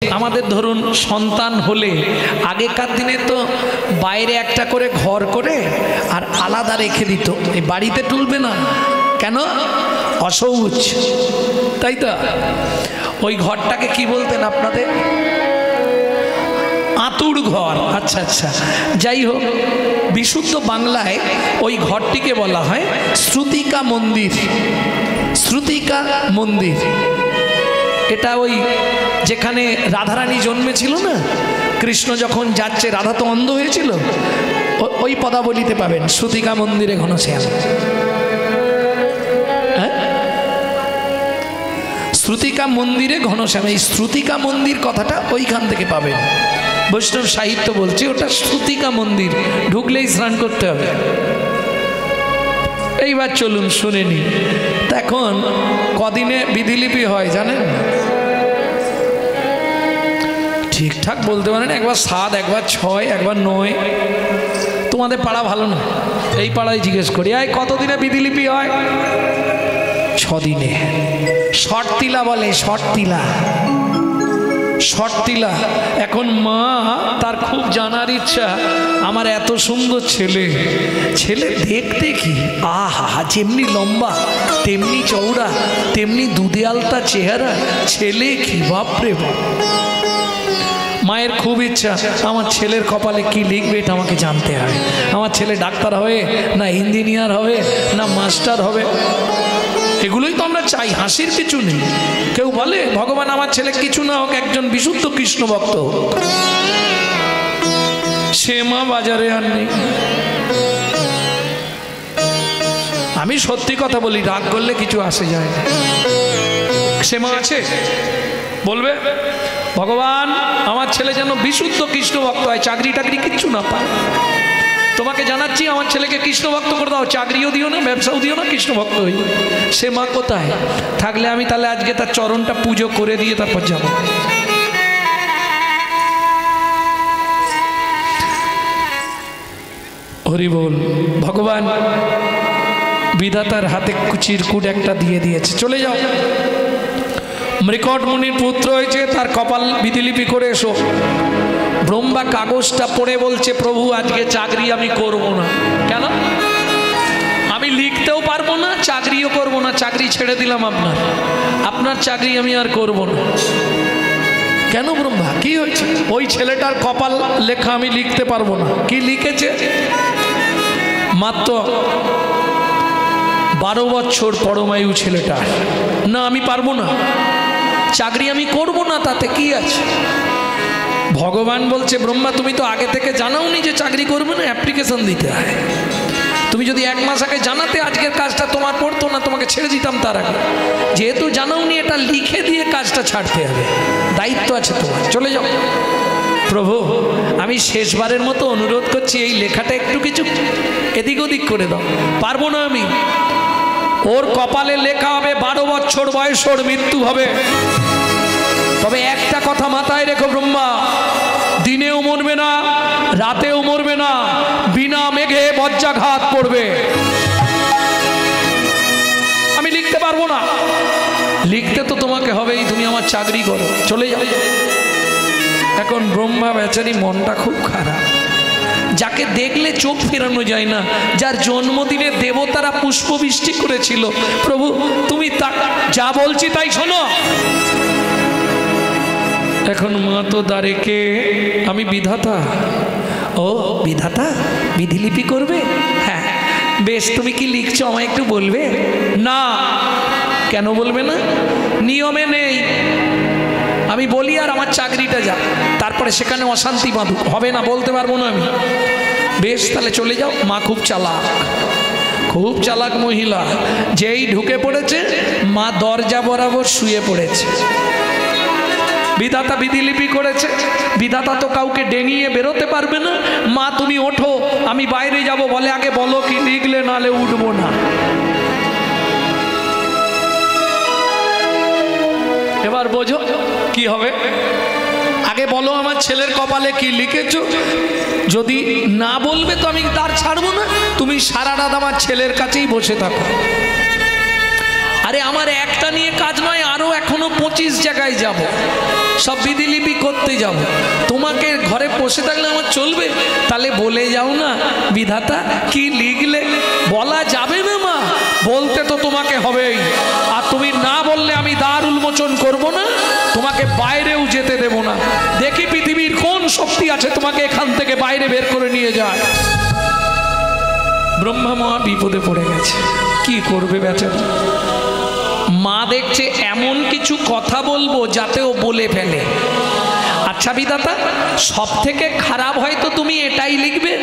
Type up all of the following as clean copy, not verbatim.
আমাদের ধরুন সন্তান হলে আগেকার দিনে তো বাইরে একটা করে ঘর করে আর আলাদা রেখে দিত, এই বাড়িতে তুলবে না কেন, অশৌচ, তাই তো? ওই ঘরটাকে কি বলতেন আপনাদের? আতুর ঘর। আচ্ছা আচ্ছা, যাই হোক, বিশুদ্ধ বাংলায় ওই ঘরটিকে বলা হয় শ্রুতিকা মন্দির। শ্রুতিকা মন্দির এটা ওই যেখানে রাধারানী জন্মেছিল না, কৃষ্ণ যখন যাচ্ছে, রাধা তো অন্ধ হয়েছিল, ওই পদাবলিতে পাবেন শ্রুতিকা মন্দিরে ঘনশ্যাম। শ্রুতিকা মন্দিরে ঘনশ্যাম, এই শ্রুতিকা মন্দির কথাটা ওইখান থেকে পাবেন। বৈষ্ণব সাহিত্য বলছে ওটা শ্রুতিকা মন্দির, ঢুকলেই স্নান করতে হবে। এইবার চলুন শুনে নি। এখন কদিনে বিধিলিপি হয় জানেন? ঠিকঠাক বলতে পারেন, একবার 7, একবার 6, একবার 9। তোমাদের পাড়া ভালো না, এই পাড়ায় জিজ্ঞেস করি, এই কতদিনে বিধিলিপি হয়? 6 দিনে। শর্তিলা বলে, শর্তিলা, শর্তিলা। এখন মা তার খুব জানার ইচ্ছা, আমার এত সুন্দর ছেলে, ছেলে দেখতে কি, আহা, যেমনি লম্বা তেমনি চওড়া তেমনি দুধে আলতা চেহারা, ছেলে কি, বাপরে বাপ। মায়ের খুব ইচ্ছা আমার ছেলের কপালে কি লিখবে এটা আমাকে জানতে হবে। আমার ছেলে ডাক্তার হবে না ইঞ্জিনিয়ার হবে না মাস্টার হবে, এগুলোই তো আমরা চাই, হাসির কিছু নেই। কেউ বলে ভগবান আমার ছেলে কিছু না হোক, একজন বিশুদ্ধ কৃষ্ণ ভক্ত হোক। সে মা বাজারে আর নেই। আমি সত্যি কথা বলি, রাগ করলে কিছু আসে যায় না। সে মা আছে, বলবে ভগবান আমার ছেলে যেন বিশুদ্ধ কৃষ্ণ ভক্ত হয়, চাকরি টাকরি কিচ্ছু না পায়। তোমাকে জানাচ্ছি আমার ছেলেকে কৃষ্ণ ভক্ত করে দাও, চাকরিও দিও না, ব্যবসাও দিও না, কৃষ্ণ ভক্ত হই। সে মা কোথায় থাকলে আমি তাহলে আজকে তার চরণটা পুজো করে দিয়ে তারপর যাব। হরি বল। ভগবান বিধাতার হাতে চিরকুট একটা দিয়ে দিয়েছে, চলে যাও। মৃকট মুনির পুত্র হয়েছে, তার কপাল বিধিলিপি করে এসো। ব্রহ্মা কাগজটা পড়ে বলছে, প্রভু আজকে চাকরি আমি করব না। কেন? আমি লিখতেও পারবো না, চাকরিও করব না, চাকরি ছেড়ে দিলাম আপনার, আপনার চাকরি আমি আর করব না। কেন ব্রহ্মা, কি হয়েছে? ওই ছেলেটার কপাল লেখা আমি লিখতে পারবো না। কি লিখেছে? মাত্র 12 বছর পরমায়ু ছেলেটা। না আমি পারবো না, চাকরি আমি করব না, তাতে কি আছে? ভগবান বলছে ব্রহ্মা তুমি তো আগে থেকে জানাওনি যে চাকরি করবে না, অ্যাপ্লিকেশন দিতে হয়। তুমি যদি 1 মাস আগে জানাতে আজকের কাজটা তোমার পড়তো না, তোমাকে ছেড়ে দিতাম তার আগে। যেহেতু জানাওনি, এটা লিখে দিয়ে কাজটা ছাড়তে হবে, দায়িত্ব আছে তোমার, চলে যাও। প্রভু আমি শেষবারের মতো অনুরোধ করছি, এই লেখাটা একটু কিছু এদিক ওদিক করে দাও, পারবো না আমি। ওর কপালে লেখা হবে 12 বছর বয়স ওর মৃত্যু হবে। তবে একটা কথা মাথায় রেখো ব্রহ্মা, দিনেও মরবে না, রাতেও মরবে না, বিনা মেঘে বজ্রাঘাত পড়বে। আমি লিখতে পারবো না, লিখতে তো তোমাকে হবেই, তুমি আমার চাকরি করো, চলে যাও। এখন ব্রহ্মা বেচারি মনটা খুব খারাপ, যাকে দেখলে চোখ ফেরানো যায় না, যার জন্মদিনে দেবতারা পুষ্পবৃষ্টি করেছিল। প্রভু তুমি যা বলছি তাই শোনো। এখন মা তো দাঁড়েকে, আমি বিধাতা। ও বিধাতা, বিধিলিপি করবে? হ্যাঁ বেশ, তুমি কি লিখছো আমায় একটু বলবে? না। কেন বলবে না? নিয়মে নেই। আমি বলি আর আমার চাকরিটা যা, তারপরে সেখানে অশান্তি বাঁধুক, হবে না, বলতে পারবো না আমি। বেশ তাহলে চলে যাও। মা খুব চালাক, খুব চালাক মহিলা। যেই ঢুকে পড়েছে, মা দরজা বরাবর শুয়ে পড়েছে। বিধাতা বিধিলিপি করেছে, বিধাতা তো কাউকে ডেঙিয়ে বেরোতে পারবে না। মা তুমি ওঠো, আমি বাইরে যাব। বলে আগে বলো কি লিখলে, নালে উঠবো না। এবার বোঝো কি হবে। আগে বলো আমার ছেলের কপালে কি লিখেছো, যদি না বলবে তো আমি তার ছাড়বো না। তুমি সারা রাত আমার ছেলের কাছেই বসে থাকো। আরে আমার একটা নিয়ে কাজ নয়, আরো এখনো 25 জায়গায় যাব, সব বিধিলিপি করতে যাব। তোমাকে ঘরে বসে থাকলে আমার চলবে? তাহলে বলে যাও না, বিধাতা কি লিখলে? বলা যাবে না মা, বলতে তো তোমাকে হবেই। আর তুমি না বললে আমি দ্বার উন্মোচন করব না, তোমাকে বাইরেও যেতে দেব না। দেখি পৃথিবীর কোন শক্তি আছে তোমাকে এখান থেকে বাইরে বের করে নিয়ে যায়। ব্রহ্মা মহা বিপদে পড়ে গেছে, কি করবে বেচারা? মা দেখছে এমন কিছু কথা বলবো যাতে ও বলে ফেলে। আচ্ছা বিধাতা, সব থেকে খারাপ হয়তো তুমি এটাই লিখবে,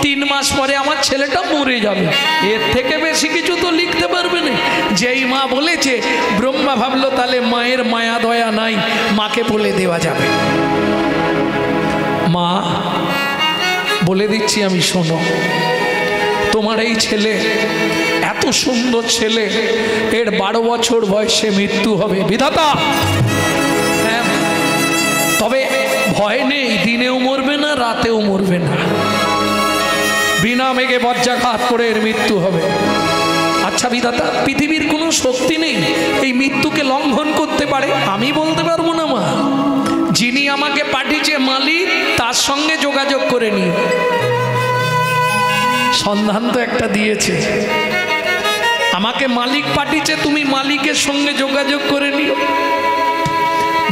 3 মাস পরে আমার ছেলেটা মরে যাবে। এর থেকে বেশি কিছু তো লিখতে পারবে না। যেই মা বলেছে, ব্রহ্মা ভাবলো তাহলে মায়ের মায়া দয়া নাই, মাকে বলে দেওয়া যাবে। মা বলে দিচ্ছি আমি, শোনো, তোমার এই ছেলে এত সুন্দর ছেলে, এর 12 বছর বয়সে মৃত্যু হবে বিধাতা। হ্যাঁ, তবে ভয় নেই, দিনেও মরবে না, রাতেও মরবে না, বিনা মেঘে বজ্রাঘাত করে এর মৃত্যু হবে। আচ্ছা বিধাতা, পৃথিবীর কোনো শক্তি নেই এই মৃত্যুকে লঙ্ঘন করতে পারে? আমি বলতে পারবো না মা, যিনি আমাকে পাঠিয়েছে মালিক, তার সঙ্গে যোগাযোগ করে নি। সন্ধান তো একটা দিয়েছে, আমাকে মালিক পাঠিয়েছে, তুমি মালিকের সঙ্গে যোগাযোগ করে নিও।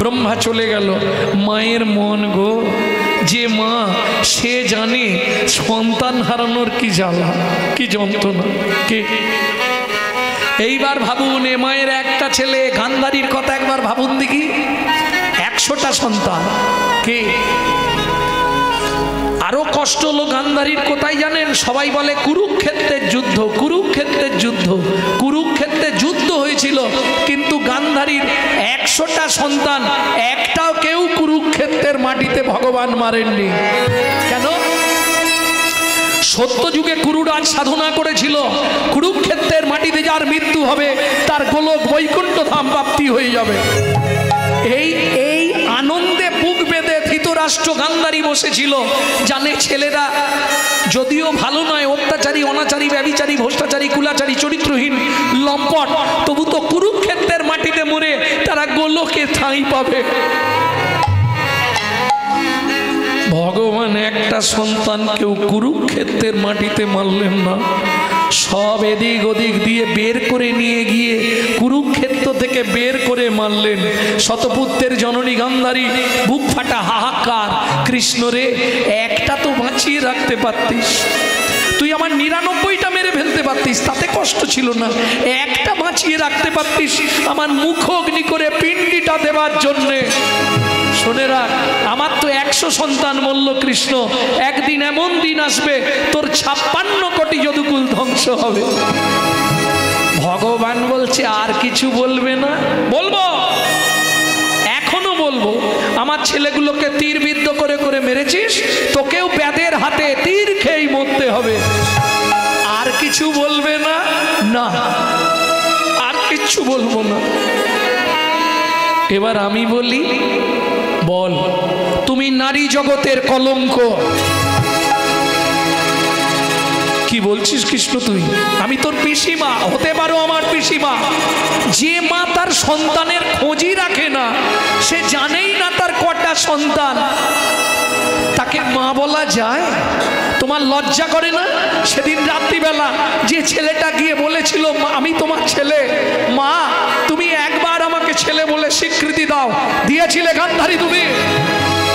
ব্রহ্মা চলে গেল। মায়ের মন গো, যে মা সে জানে সন্তান হারানোর কি জ্বালা, কি যন্ত্রণা। কে এইবার ভাবুন, এ মায়ের একটা ছেলে, গান্ধারীর কথা একবার ভাবুন দেখি, 100টা সন্তান। কে আরো কষ্ট হলো গান্ধারীর, কোথায় জানেন? সবাই বলে কুরুক্ষেত্রের যুদ্ধ, কুরুক্ষেত্রের যুদ্ধ। কুরুক্ষেত্রে যুদ্ধ হয়েছিল, কিন্তু গান্ধারীর 100টা সন্তান, একটাও কেউ কুরুক্ষেত্রের মাটিতে ভগবান মারেননি। কেন? সত্য যুগে কুরুরাজ সাধনা করেছিল, কুরুক্ষেত্রের মাটিতে যার মৃত্যু হবে তার গোলক বৈকুণ্ঠ ধাম প্রাপ্তি হয়ে যাবে। এই এই আনন্দে বুক বেঁধে ধৃতরাষ্ট্র গান্ধারী বসেছিল, জানে ছেলেরা যদিও ভালো নয়, অত্যাচারী, অনাচারী, ব্যভিচারী, ভ্রষ্টাচারী, কুলাচারী, চরিত্রহীন, লম্পট, তবু তো কুরুক্ষেত্রের মাটিতে মরে তারা গোলকে ঠাঁই পাবে। ভগবান একটা সন্তানকেও কুরুক্ষেত্রের মাটিতে মারলেন না, সব এদিক ওদিক দিয়ে বের করে নিয়ে গিয়ে কুরুক্ষেত্র থেকে বের করে মারলেন। শতপুত্রের জননী গান্ধারী বুক ফাটা হাহাকার, কৃষ্ণ রে, একটা তো বাঁচিয়ে রাখতে পারতিস, তুই আমার 99টা মেরে ফেলতে পারতিস, তাতে কষ্ট ছিল না, একটা বাঁচিয়ে রাখতে পারতিস আমার মুখ অগ্নি করে পিণ্ডিটা দেওয়ার জন্যে। শোনে রাখ, আমার তো 100 সন্তান বলল কৃষ্ণ, একদিন এমন দিন আসবে তোর 56 কোটি যদুকুল ধ্বংস হবে। ভগবান বলছে আর কিছু বলবে না? বলবো, এখনো বলবো। আমার ছেলেগুলোকে তীরবিদ্ধ করে করে মেরেছিস, তোকেও ব্যাধের হাতে তীর খেয়েই মরতে হবে। আর কিছু বলবে না? না, আর কিছু বলবো না। এবার আমি বলি, বল, তুমি নারী জগতের কলঙ্ক। কি বলছিস কৃষ্ণ তুই? আমি তোর পিসিমা, হতে পারো আমার পিসিমা। যে মা তার সন্তানের খোঁজই রাখে না, সে জানেই না তার কটা সন্তান, তাকে মা বলা যায়? তোমার লজ্জা করে না? সেদিন রাত্রিবেলা যে ছেলেটা গিয়ে বলেছিল আমি তোমার ছেলে, মা তুমি একবার আমাকে ছেলে বলে স্বীকৃতি দাও, দিয়েছিলে গান্ধারী তুমি?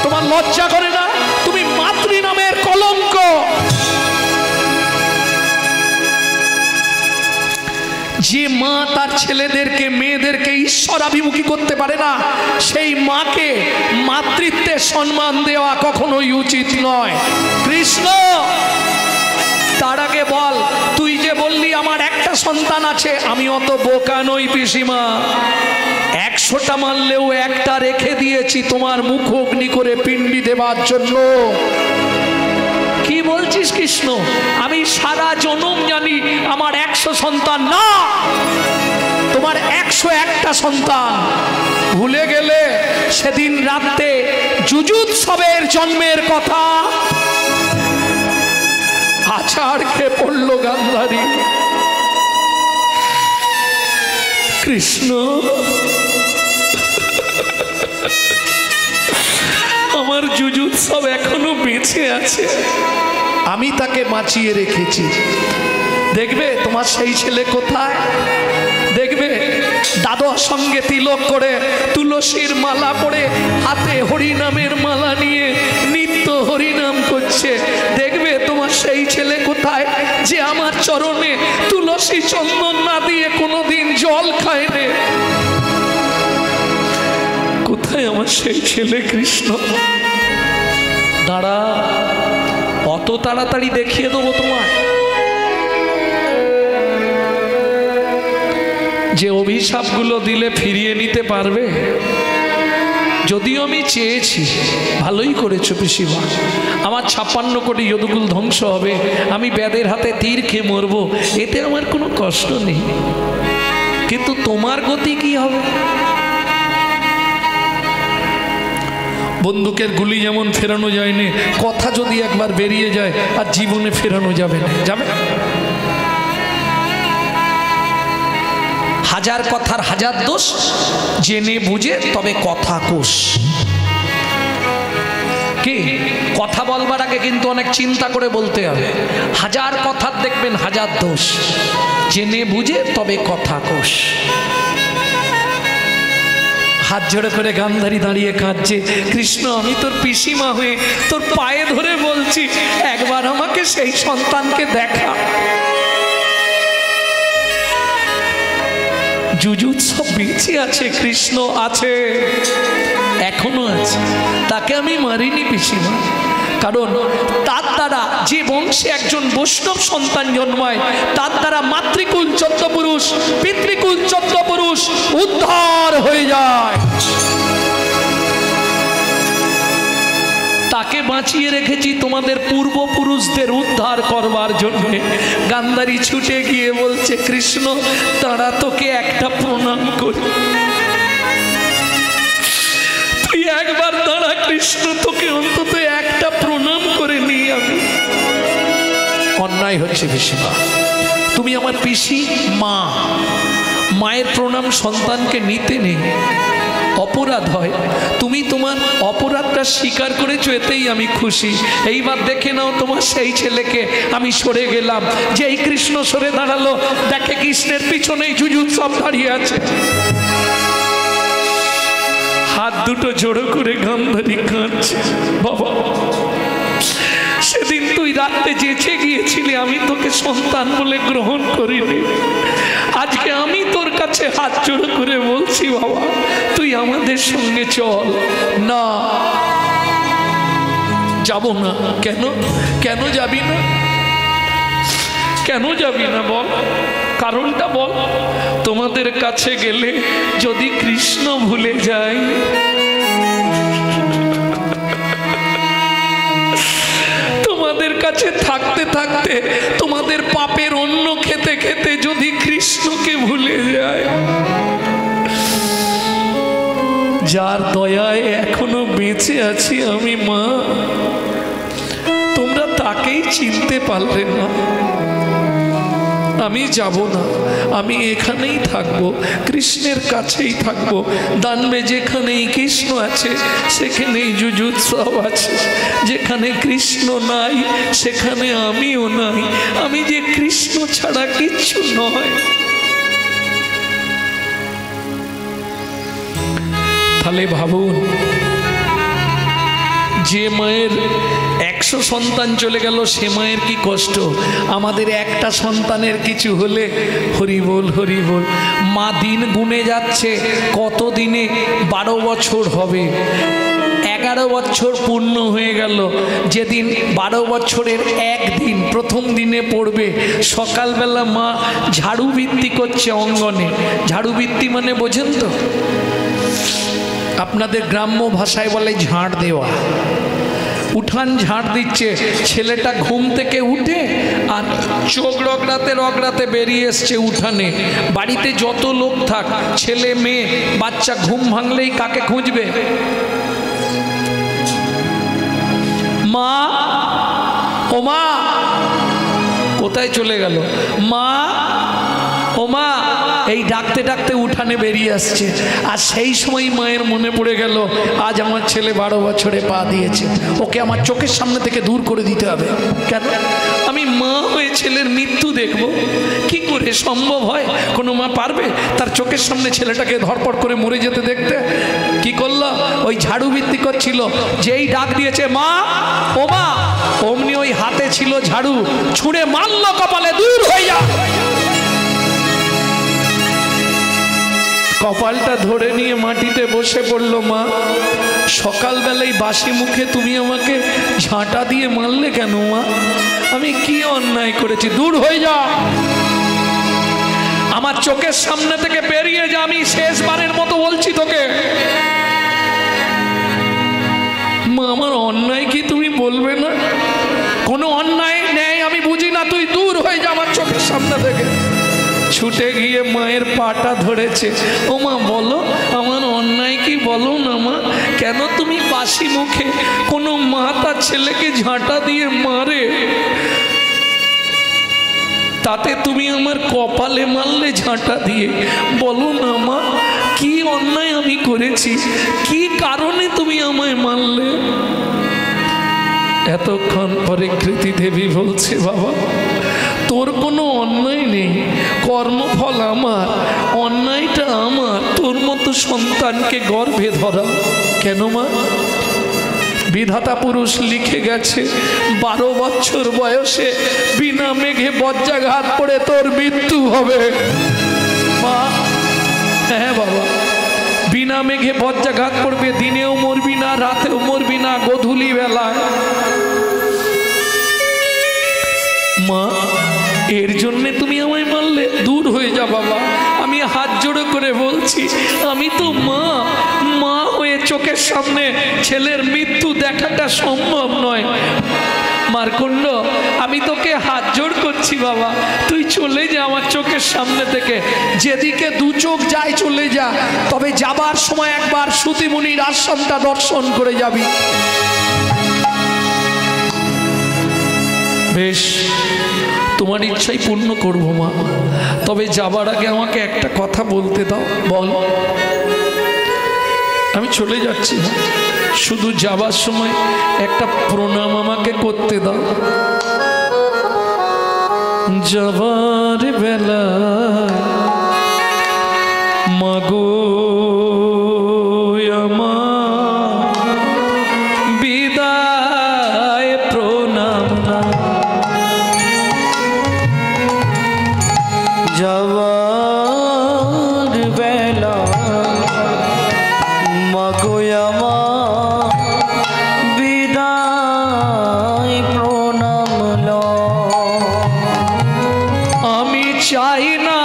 তোমার লজ্জা করে না? তুমি মাতৃ নামের কলঙ্ক। যে মা তার ছেলেদেরকে, মেয়েদেরকে ঈশ্বরাভিমুখী করতে পারে না, সেই মাকে মাতৃত্বের সম্মান দেওয়া কখনোই উচিত নয়। কৃষ্ণ, তার আগে বল, তুই যে বললি আমার একটা সন্তান আছে, আমি অত বোকা নই পিসিমা, 100টা মারলেও একটা রেখে দিয়েছি তোমার মুখ অগ্নি করে পিণ্ডি দেবার জন্য। কি বলছিস কৃষ্ণ? আমি সারা জনম জানি আমার 100 সন্তান না, তোমার 101টা সন্তান। ভুলে গেলে সেদিন রাতে যুযুৎসবের জন্মের কথা? আছাড় খেয়ে পড়ল গান্ধারী। কৃষ্ণ আমার যুযুৎসব এখনো বেঁচে আছে, আমি তাকে বাঁচিয়ে রেখেছি। দেখবে তোমার সেই ছেলে কোথায়, দেখবে দাদার সঙ্গে তিলক করে, তুলসীর মালা পরে, হাতে হরিনামের মালা নিয়ে নিত্য হরিনাম করছে। দেখবে তোমার সেই ছেলে কোথায় যে আমার চরণে তুলসী চন্দন না দিয়ে কোনোদিন জল খায় না। কোথায় আমার সেই ছেলে কৃষ্ণ? দাঁড়া, অত তাড়াতাড়ি দেখিয়ে দেবো তোমায়। যে অভিশাপগুলো দিলে ফিরিয়ে নিতে পারবে? যদিও আমি চেয়েছি, ভালোই করেছো পিসিমা, আমার 56 কোটি যদুকুল ধ্বংস হবে, আমি ব্যাদের হাতে তীর খেয়ে মরবো, এতে আমার কোনো কষ্ট নেই। কিন্তু তোমার গতি কি হবে? বন্দুকের গুলি যেমন ফেরানো যায়নি, কথা যদি একবার বেরিয়ে যায় আর জীবনে ফেরানো যাবে না। যাবে? হাজার কথার হাজার দোষ, জেনে বুঝে তবে কথা কোষ। কি কথা বলবার আগে কিন্তু অনেক চিন্তা করে বলতে হবে। হাজার কথার দেখবেন হাজার দোষ, জেনে বুঝে তবে কথা কোষ। হাত জোড়ে করে গান্ধারী দাঁড়িয়ে কাঁদছে, কৃষ্ণ আমি তোর পিসিমা হয়ে তোর পায়ে ধরে বলছি, একবার আমাকে সেই সন্তানকে দেখা। যুযুৎসব বেঁচে আছে, কৃষ্ণ আছে, এখনো আছে, তাকে আমি মারিনি পিসিমা। কারণ তার দ্বারা যে বংশে একজন বৈষ্ণব সন্তান জন্মায়, তার দ্বারা মাতৃকুল 14 পুরুষ, পিতৃকুল 14 পুরুষ উদ্ধার হয়ে যায়। তাকে বাঁচিয়ে রেখেছি তোমাদের পূর্বপুরুষদের উদ্ধার করবার জন্য। গান্ধারী ছুটে গিয়ে বলছে, কৃষ্ণ তারা তোকে একটা প্রণাম করি, তুই একবার দাঁড়া কৃষ্ণ, তোকে অন্তত একটা প্রণাম করে নিই আমি। অন্যায় হচ্ছে পিসিমা, তুমি আমার পিসি মা, মায়ের প্রণাম সন্তানকে নিতে নেই, অপরাধ হয়। তুমি তোমার অপরাধটা স্বীকার করেছো, এতেই আমি খুশি। এইবার দেখে নাও তোমার সেই ছেলেকে। আমি সরে গেলাম, যে এই কৃষ্ণ সরে দাঁড়ালো, দেখে কৃষ্ণের পিছনেই যুযুৎসব দাঁড়িয়ে আছে। হাত দুটো জোড়ো করে গান্ধারী কাঁদছে, বাবা সেদিন তুই রাত্রে যেচে গিয়েছিলি, আমি তোকে সন্তান বলে গ্রহণ করিনি। আজকে আমি তোর কাছে হাত জোড়ো করে বলছি, বাবা তুই আমাদের সঙ্গে চল। না যাব না। কেন? কেন যাবি না? কেন যাবি না বল, কারণটা বল। তোমাদের কাছে গেলে যদি কৃষ্ণ ভুলে যায়, তোমাদের কাছে থাকতে থাকতে, তোমাদের পাপের অন্ন খেতে খেতে যদি কৃষ্ণকে ভুলে যায়, যার দয়ায় এখনো বেঁচে আছি আমি মা, তোমরা তাকেই চিনতে পারলে না। আমি যাব না, আমি এখানেই থাকবো, কৃষ্ণের কাছেই থাকবো। দানবে যেখানেই কৃষ্ণ আছে সেখানেই যুযুৎসব আছে, যেখানে কৃষ্ণ নাই সেখানে আমিও নাই। আমি যে কৃষ্ণ ছাড়া কিচ্ছু নয়। তাহলে ভাবুন, যে মায়ের 100 সন্তান চলে গেল, সে মায়ের কি কষ্ট। আমাদের একটা সন্তানের কিছু হলে হরি বল হরি বল। মা দিন গুনে যাচ্ছে, কত দিনে 12 বছর হবে। 11 বছর পূর্ণ হয়ে গেল। যেদিন 12 বছরের একদিন প্রথম দিনে পড়বে, সকালবেলা মা ঝাড়ু বৃত্তি করছে অঙ্গনে। ঝাড়ু বৃত্তি মানে বোঝেন তো? আপনাদের গ্রাম্য ভাষায় বলে ঝাড় দেওয়া। উঠান ঝাড় দিচ্ছে। ছেলেটা ঘুম থেকে উঠে আর চোখ রগড়াতে রগড়াতে বেরিয়ে এসছে উঠানে। বাড়িতে যত লোক থাক, ছেলে মেয়ে বাচ্চা, ঘুম ভাঙলেই কাকে খুঁজবে? মা, ও মা, কোথায় চলে গেল? মা, ও মা, এই ডাকতে ডাকতে উঠানে বেরিয়ে আসছে। আর সেই সময় মায়ের মনে পড়ে গেল, আজ আমার ছেলে 12 বছরে পা দিয়েছে, ওকে আমার চোখের সামনে থেকে দূর করে দিতে হবে। কেন? আমি মা হয়ে ছেলের মৃত্যু দেখব, কি করে সম্ভব হয়? কোনো মা পারবে তার চোখের সামনে ছেলেটাকে ধরপড় করে মরে যেতে দেখতে? কি করলো? ওই ঝাড়ু বৃত্তি করছিল, যেই ডাক দিয়েছে মা, ও মা, অমনি ওই হাতে ছিল ঝাড়ু, ছুঁড়ে মারল কপালে, দূর হয়ে যা। কপালটা ধরে নিয়ে মাটিতে বসে পড়ল। মা, সকালবেলায় বাসি মুখে তুমি আমাকে ঝাঁটা দিয়ে মারলে কেন মা? আমি কি অন্যায় করেছি? দূর হয়ে যা, আমার চোখের সামনে থেকে বেরিয়ে যা, আমি শেষবারের মতো বলছি তোকে। মা, আমার অন্যায় কি তুমি বলবে না? কোনো অন্যায় নেই, আমি বুঝি না, তুই দূর হয়ে যা আমার চোখের সামনে থেকে। ছুটে গিয়ে মায়ের পাটা ধরেছে। ও মা, বলো আমার অন্যায় কি, বলো না মা। কেন তুমি বাসি মুখে, কোনো মা তার ছেলেকে ঝাঁটা দিয়ে মারে, তাতে তুমি আমার কপালে মারলে ঝাঁটা দিয়ে? বলো না মা, কি অন্যায় আমি করেছি, কি কারণে তুমি আমায় মারলে? এতক্ষণ পরে কৃতি দেবী বলছে, বাবা তোর কোনো অন্যায় নেই, কর্মফল আমার, অন্যায়টা আমার, তোর মতো সন্তানকে গর্ভে ধরা। কেন মা? বিধাতা পুরুষ লিখে গেছে 12 বছর বয়সে বিনা মেঘে বজ্রাঘাত পড়ে তোর মৃত্যু হবে। মা, হ্যাঁ বাবা, বিনা মেঘে বজ্রাঘাত পড়বে, দিনেও মরবি না, রাতেও মরবি না, গোধূলি বেলায়। মা, এর জন্যে তুমি আমায় মারলে? দূর হয়ে যা বাবা, আমি হাত জোড়ো করে বলছি, আমি তো মা, মা হয়ে চোখের সামনে ছেলের মৃত্যু দেখাটা সম্ভব নয়। মার্কণ্ড, আমি তোকে হাত জোড় করছি বাবা, তুই চলে যা আমার চোখের সামনে থেকে, যেদিকে দু চোখ যায় চলে যা, তবে যাবার সময় একবার সুতিমুনির আশ্রমটা দর্শন করে যাবি। বেশ, তোমার ইচ্ছাই পূর্ণ করবো মা, তবে যাবার আগে আমাকে একটা কথা বলতে দাও। বল। আমি চলে যাচ্ছি, শুধু যাবার সময় একটা প্রণাম আমাকে করতে দাও। যাবার বেলা মাগো আমার বিদায় প্রণাম না, যাওয়ার বেলা মাগো আমার বিদায় প্রণাম। আমি চাই না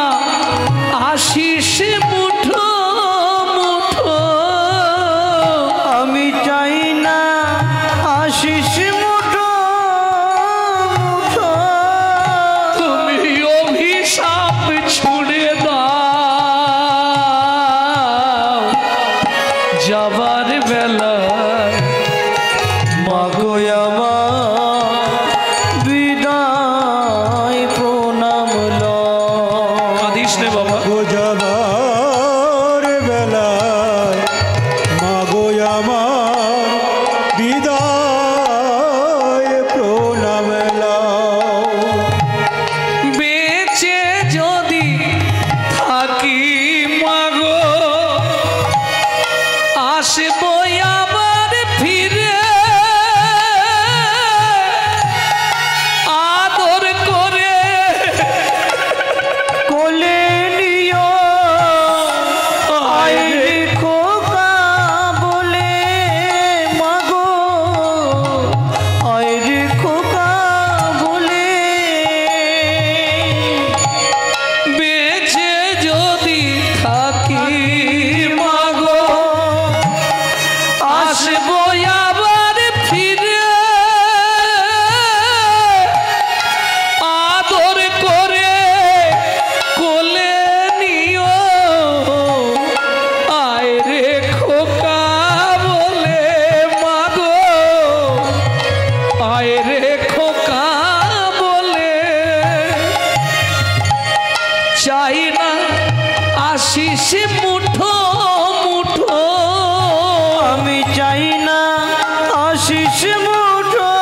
আশিস মুঠো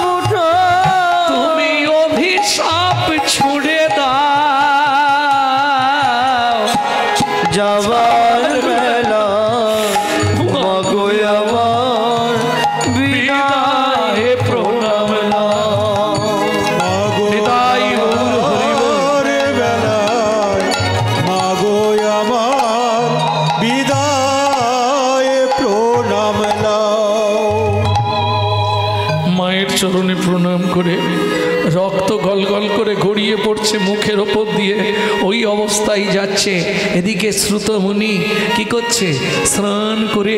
মুঠো তুমি অভিশাপ ছুড়ে দাও, যাবার বেলা মাগো আমার বিদায় প্রণাম নাও। হৃদয় গৌর হরি বল। বেলায় মাগো আমার বিদায় প্রণাম নাও। মায়ের চরণে প্রণাম করে রক্ত গলগল করে গড়িয়ে পড়ছে মুখের ওপর দিয়ে, ওই অবস্থায় যাচ্ছে। এদিকে শ্রুতমুনি কি করছে? স্নান করে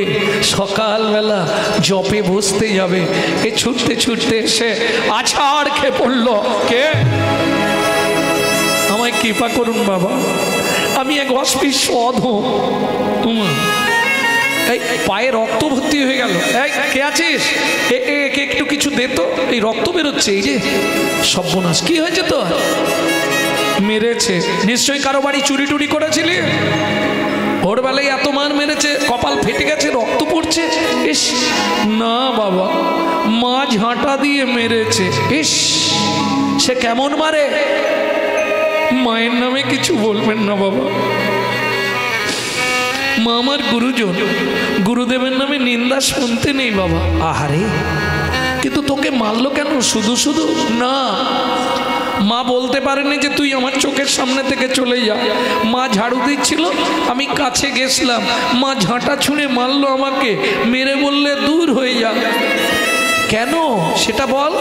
সকালবেলা জপে বসতে যাবে। এ ছুটতে ছুটতে এসে আছাড় খেয়ে পড়ল। কে? আমায় কৃপা করুন বাবা, আমি এক অস্পৃশ্য অধম। এই পায়ে রক্ত ভর্তি হয়ে গেল। এই কে আছিস? একে একটু কিছু দে তো, এই রক্ত বেরোচ্ছে। এই যে সর্বনাশ, কি হয়েছে তো? মেরেছে নিশ্চয়ই, কারো বাড়ি চুরি টুরি করেছিলি, ভোরবেলায় এত মার মেরেছে, কপাল ফেটে গেছে, রক্ত পড়ছে। ইস না বাবা, মা ঝাঁটা দিয়ে মেরেছে। ইস সে কেমন মারে? মায়ের নামে কিছু বলবেন না বাবা, মা আমার গুরুজন, গুরুদেবের নামে নিন্দা শুনতে নেই বাবা। আহারে, কিন্তু তোকে মারলো কেন শুধু শুধু? না, মা বলতে পারেনি যে তুই আমার চোখের সামনে থেকে চলে যা। মা ঝাড়ু দিচ্ছিল, আমি কাছে গেছিলাম, মা ঝাঁটা ছুঁড়ে মারলো আমাকে, মেরে বললে দূর হয়ে যা। কেন সেটা বল।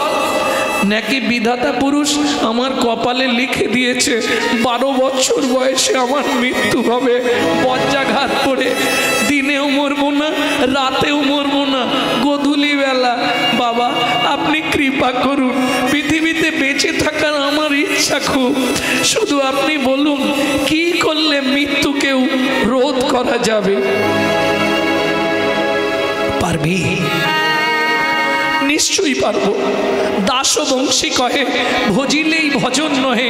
নাকি বিধাতা পুরুষ আমার কপালে লিখে দিয়েছে 12 বছর বয়সে আমার মৃত্যু হবে, বজ্রাঘাত পড়ে। দিনেও মরবো না, রাতেও মরবো না, গোধূলি বেলা। বাবা আপনি কৃপা করুন, পৃথিবীতে বেঁচে থাকার আমার ইচ্ছা খুব। শুধু আপনি বলুন কি করলে মৃত্যুকেও রোধ করা যাবে। পারবি? নিশ্চয়ই পারবো। দাসবংশী কহে ভজিলেই ভজন নহে,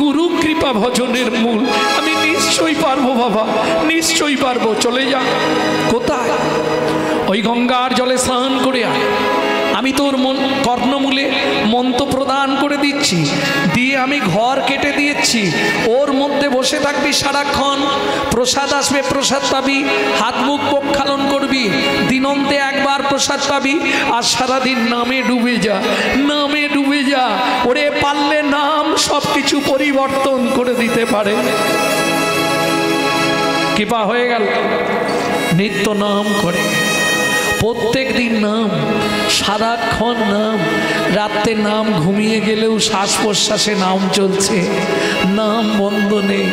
গুরু কৃপা ভজনের মূল। আমি নিশ্চয়ই পারবো বাবা, নিশ্চয়ই পারবো। চলে যা। কোথায়? ওই গঙ্গার জলে স্নান করে আয়। আমি তোর কর্ণমূলে মন্ত্র প্রদান করে দিচ্ছি, দিয়ে আমি ঘর কেটে দিয়েছি, ওর মধ্যে বসে থাকবি সারাক্ষণ। প্রসাদ আসবে, প্রসাদ পাবি, হাত মুখ প্রক্ষালন করবি, দিনন্তে একবার প্রসাদ পাবি। আর সারাদিন নামে ডুবে যা, নামে ডুবে যা। ওরে পারলে নাম সব কিছু পরিবর্তন করে দিতে পারে। কৃপা হয়ে গেল। নিত্য নাম করে, প্রত্যেক দিন নাম, সারাক্ষণ নাম। রাত্রে নাম, ঘুমিয়ে গেলেও শ্বাস প্রশ্বাসে নাম চলছে, নাম বন্ধ নেই।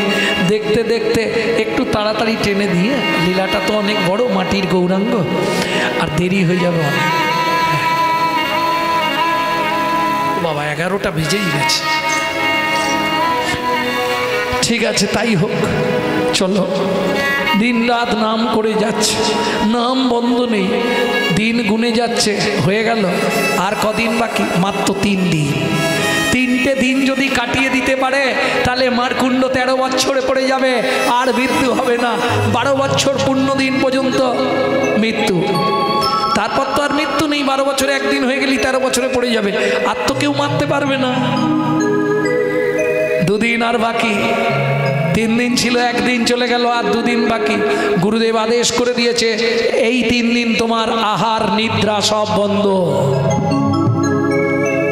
দেখতে দেখতে একটু তাড়াতাড়ি টেনে দিয়ে, লীলাটা তো অনেক বড়, মাটির গৌরাঙ্গ, আর দেরি হয়ে যাবে অনেক। বাবা 11টা বেজেই গেছে। ঠিক আছে তাই হোক, চলো। দিন রাত নাম করে যাচ্ছে, নাম বন্ধ নেই, দিন গুনে যাচ্ছে। হয়ে গেল আর কদিন বাকি? মাত্র 3 দিন। 3টে দিন যদি কাটিয়ে দিতে পারে তাহলে মারকুণ্ড 13 বছরে পড়ে যাবে, আর মৃত্যু হবে না। 12 বছর পূর্ণ দিন পর্যন্ত মৃত্যু, তারপর তো আর মৃত্যু নেই। 12 বছরে একদিন হয়ে গেলি 13 বছরে পড়ে যাবে, আর তো কেউ মারতে পারবে না। 2 দিন আর বাকি। 3 দিন ছিল, 1 দিন চলে গেল, আর 2 দিন বাকি। গুরুদেব আদেশ করে দিয়েছে এই 3 দিন তোমার আহার নিদ্রা সব বন্ধ,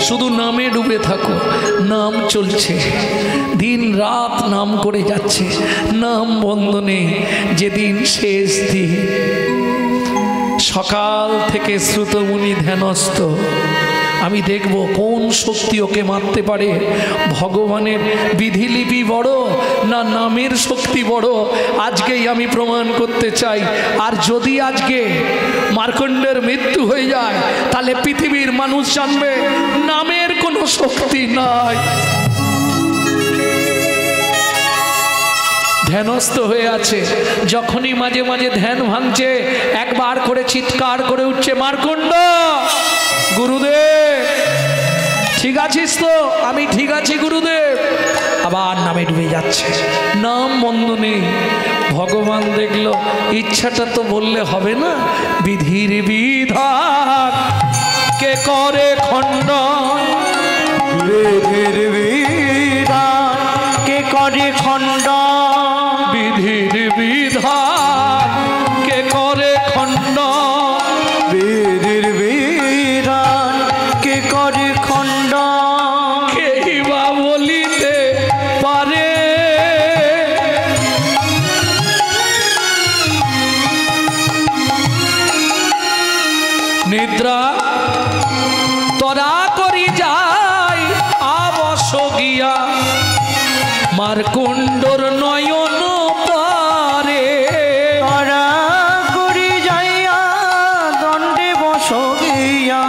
শুধু নামে ডুবে থাকো। নাম চলছে, দিন রাত নাম করে যাচ্ছে, নাম বন্ধ নেই। যেদিন শেষ দিন, সকাল থেকে শ্রুতমুনি ধ্যানস্থ। আমি দেখব কোন শক্তি ওকে মারতে পারে। ভগবানের বিধিলিপি বড় না নামের শক্তি বড়, আজকেই আমি প্রমাণ করতে চাই। আর যদি আজকে মার্কণ্ডের মৃত্যু হয়ে যায় তাহলে পৃথিবীর মানুষ জানবে নামের কোনো শক্তি নাই। ধ্যানস্থ হয়ে আছে, যখনই মাঝে মাঝে ধ্যান ভাঙছে একবার করে চিৎকার করে উঠছে, মার্কণ্ড গুরুদেব ঠিক আছিস তো? আমি ঠিক আছি গুরুদেব। আবার নামে ডুবে যাচ্ছে, নাম বন্ধ নেই। ভগবান দেখলো ইচ্ছাটা তো বললে হবে না, বিধির বিধান কে করে খণ্ডন বিধির বিধান কে করে খণ্ডন বিধির বিধান কে করে খণ্ডন বিধির বিধান কে করে খণ্ডন কেই বা বলিতে পারে নিদ্রা তরা করি যায় আবশ গিয়া মারকুণ্ডর নয়ন পারে তারা করি যাইয়া দণ্ডে বস গিয়া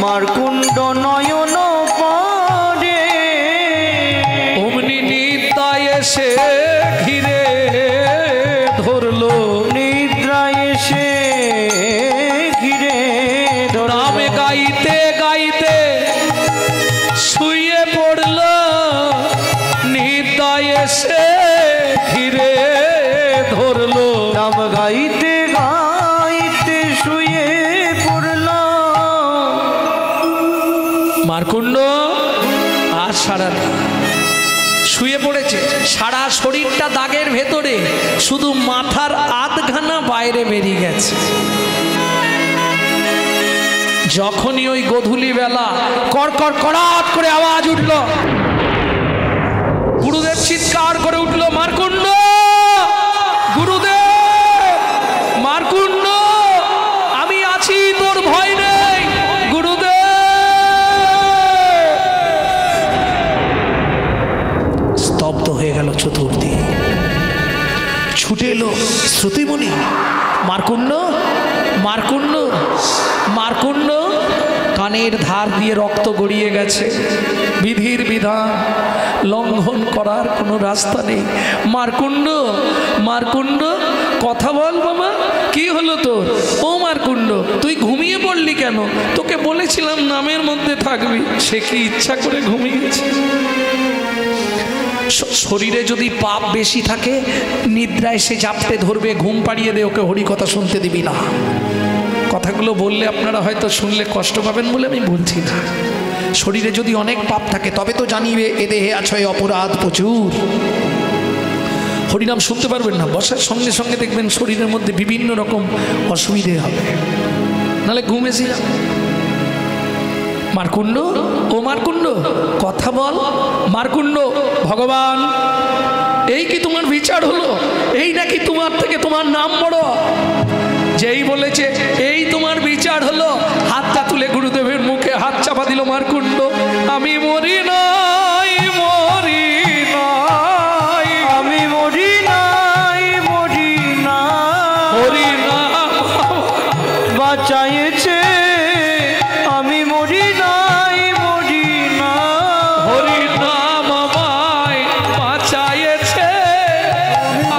মারকুণ্ড নয়ন পরে অমনি নিদ্রায় এসে ঘিরে ধরলো নিদ্রা এসে ঘিরে নামে গাইতে গাইতে শুয়ে পড়ল নিদ্রায় এসে ঘিরে ধরলো নাম গাইতে গাইতে শুয়ে পড়ল মারকুণ্ড আর সারা শুয়ে পড়েছে, সারা শরীরটা দাগের ভেতরে, শুধু মাথার আধখানা বাইরে বেরিয়ে গেছে। যখনই ওই গধূলি বেলা কড়কড় কড়াট করে আওয়াজ উঠল, গুরুদেব চিৎকার করে উঠল, মারকুণ্ড, গুরুদেব, মারকুণ্ড, আমি আছি, তোর ভয় নেই, গুরুদেব। স্তব্ধ হয়ে গেল চতুর্দিক। ছুটে এলো শ্রুতিমণি, মারকুণ্ড, মারকুণ্ড, মারকুণ্ড। কানের ধার দিয়ে রক্ত গড়িয়ে গেছে, বিধির বিধান লঙ্ঘন করার কোনো রাস্তা নেই। মারকুণ্ড, মারকুণ্ড, কথা বল বাবা, কি হলো তোর? ও মারকুণ্ড, তুই ঘুমিয়ে পড়লি কেন? তোকে বলেছিলাম নামের মধ্যে থাকবি, সে কি ইচ্ছা করে ঘুমিয়েছে? শরীরে যদি পাপ বেশি থাকে নিদ্রায় সে চাপতে ধরবে, ঘুম পাড়িয়ে দে, ওকে হরি কথা শুনতে দিবি না। কথাগুলো বললে আপনারা হয়তো শুনলে কষ্ট পাবেন বলে আমি বলছি না। শরীরে যদি অনেক পাপ থাকে তবে তো জানিবে এ দেহে আছে অপরাধ প্রচুর। হরিনাম শুনতে পারবেন না, বসার সঙ্গে সঙ্গে দেখবেন শরীরের মধ্যে বিভিন্ন রকম অসুবিধে হবে, নাহলে ঘুমেছি। মারকুণ্ড, ও মারকুণ্ড, কথা বল। মারকুণ্ড, ভগবান, এই কি তোমার বিচার হলো? এই নাকি তোমার থেকে তোমার নাম বড়? যেই বলেছে এই তোমার বিচার হলো, হাতটা তুলে গুরুদেবের মুখে হাত চাপা দিল মারকুণ্ড। আমি মরি নাই, মরি নাই, আমি মরি নাই, মরি না, মরি না, বাঁচাইছে, আমি মরি নাই, মরি না, হরি নাম আমায় বাঁচাইছে,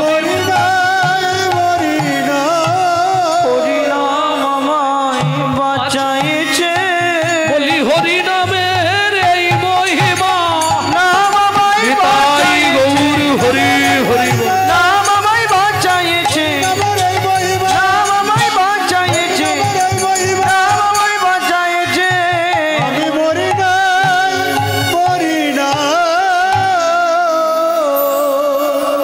মরি নাই, মরি না, হরি নাম আমায় বাঁচাইছে, বলি হরি নামের এই মহিমা, নাম আমায় নিতাই গৌর হরি হরি বল। নাম আমায় বাঁচাইছে, আমার এই মহিমা, নাম আমায় বাঁচাইছে, আমার এই মহিমা, নাম আমায় বাঁচাইছে, আমি মরি নাই, মরি না।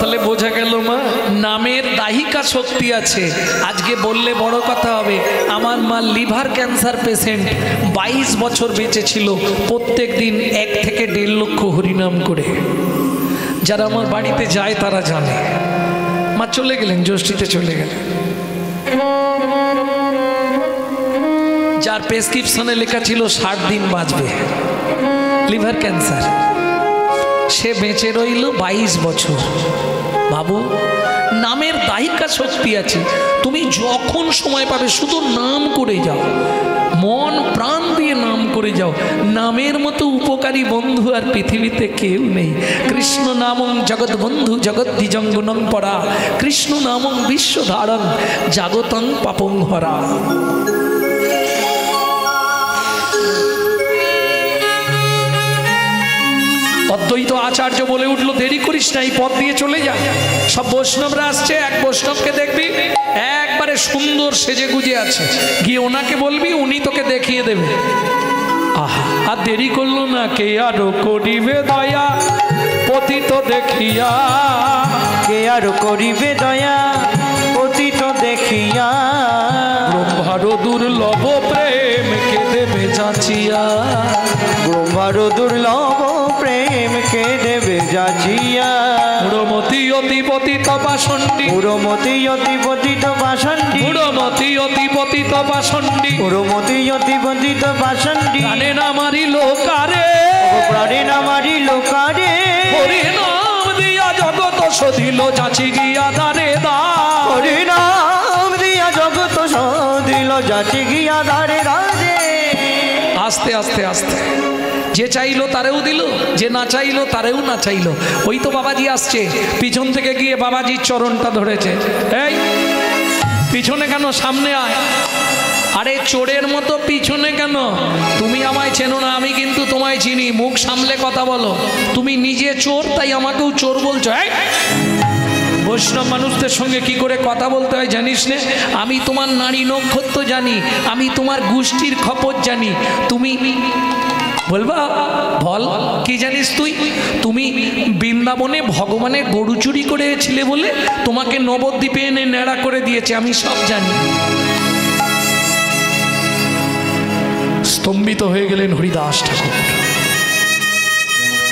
তাহলে বোঝা গেল মা, নামের দাহিকা শক্তি আছে। আজকে বললে বড় কথা হবে, আমার মা লিভার ক্যান্সার পেশেন্ট, 22 বছর বেঁচে ছিল, প্রত্যেক দিন 1 থেকে 1.5 লক্ষ হরিনাম করে। যারা আমার বাড়িতে যায় তারা জানে। মা চলে গেলেন, জ্যৈষ্ঠীতে চলে গেলেন। যার প্রেসক্রিপশনে লেখা ছিল 60 দিন বাঁচবে, লিভার ক্যান্সার, সে বেঁচে রইল 22 বছর। বাবু, নামের দাহিকা শক্তি আছে। তুমি যখন সময় পাবে শুধু নাম করে যাও, মন প্রাণ দিয়ে নাম করে যাও। নামের মতো উপকারী বন্ধু আর পৃথিবীতে কেউ নেই। কৃষ্ণ নামং জগৎ বন্ধু জগৎ দ্বিজঙ্গনং পরা, কৃষ্ণ নামং বিশ্বধারণ জাগতং পাপং হরা। অদ্বৈত আচার্য বলে উঠলো, দেরি করিস না, এই পথ দিয়ে চলে যা। সব বৈষ্ণবরা আসছে, এক বৈষ্ণবকে দেখবি একবারে সুন্দর সেজে গুজে আছে, গিয়ে ওনাকে বলবি, উনি তোকে দেখিয়ে দেবে। আহা, আর দেরি করলো না, কে আরো করিবে দয়া পতিত দেখিয়া, কে আর করিবে দয়া পতিত দেখিয়া, ব্রহ্মার দুর্লভ প্রেম কে দেবে যাচিয়া, ব্রহ্মার দুর্লভ প্রেম কে দেবে যাচিয়া, পুরমতি অতিপতি তপাষণ্ডী, পুরমতি অতি পতিত বাসন্ডী, পুরমতি অতিপতি তপাষণ্ডী, পুরমতি অতি পতিত বাসন্ডী, প্রাণে না মারিল কারে, প্রাণে না মারিল কারে, হরিনাম দিয়া জগত সধিল যাচি গিয়া দারে দা, হরিনাম দিয়া জগত সদিল যাচি গিয়া দারে দারে। আস্তে আস্তে আস্তে, যে চাইলো তারেও দিল, যে না চাইলো তারেও না চাইলো। ওই তো বাবাজি আসছে, পিছন থেকে গিয়ে বাবাজির চরণটা ধরেছে, এই পিছনে কেন, সামনে আয়। আরে চোরের মতো পিছনে কেন, তুমি আমায় চেনো না, আমি কিন্তু তোমায় চিনি, মুখ সামলে কথা বলো। তুমি নিজে চোর, তাই আমাকেও চোর বলছো। এই বৈষ্ণব মানুষদের সঙ্গে কি করে কথা বলতে হয় জানিস না? আমি তোমার নারী নক্ষত্র জানি, আমি তোমার গোষ্ঠীর খবর জানি। তুমি বলবা, বল কি জানিস তুই? তুমি বৃন্দাবনে ভগবানের গরু চুরি করেছিলে বলে তোমাকে নবদ্বীপে এনে ন্যাড়া করে দিয়েছে, আমি সব জানি। স্তম্ভিত হয়ে গেলেন হরিদাস ঠাকুর।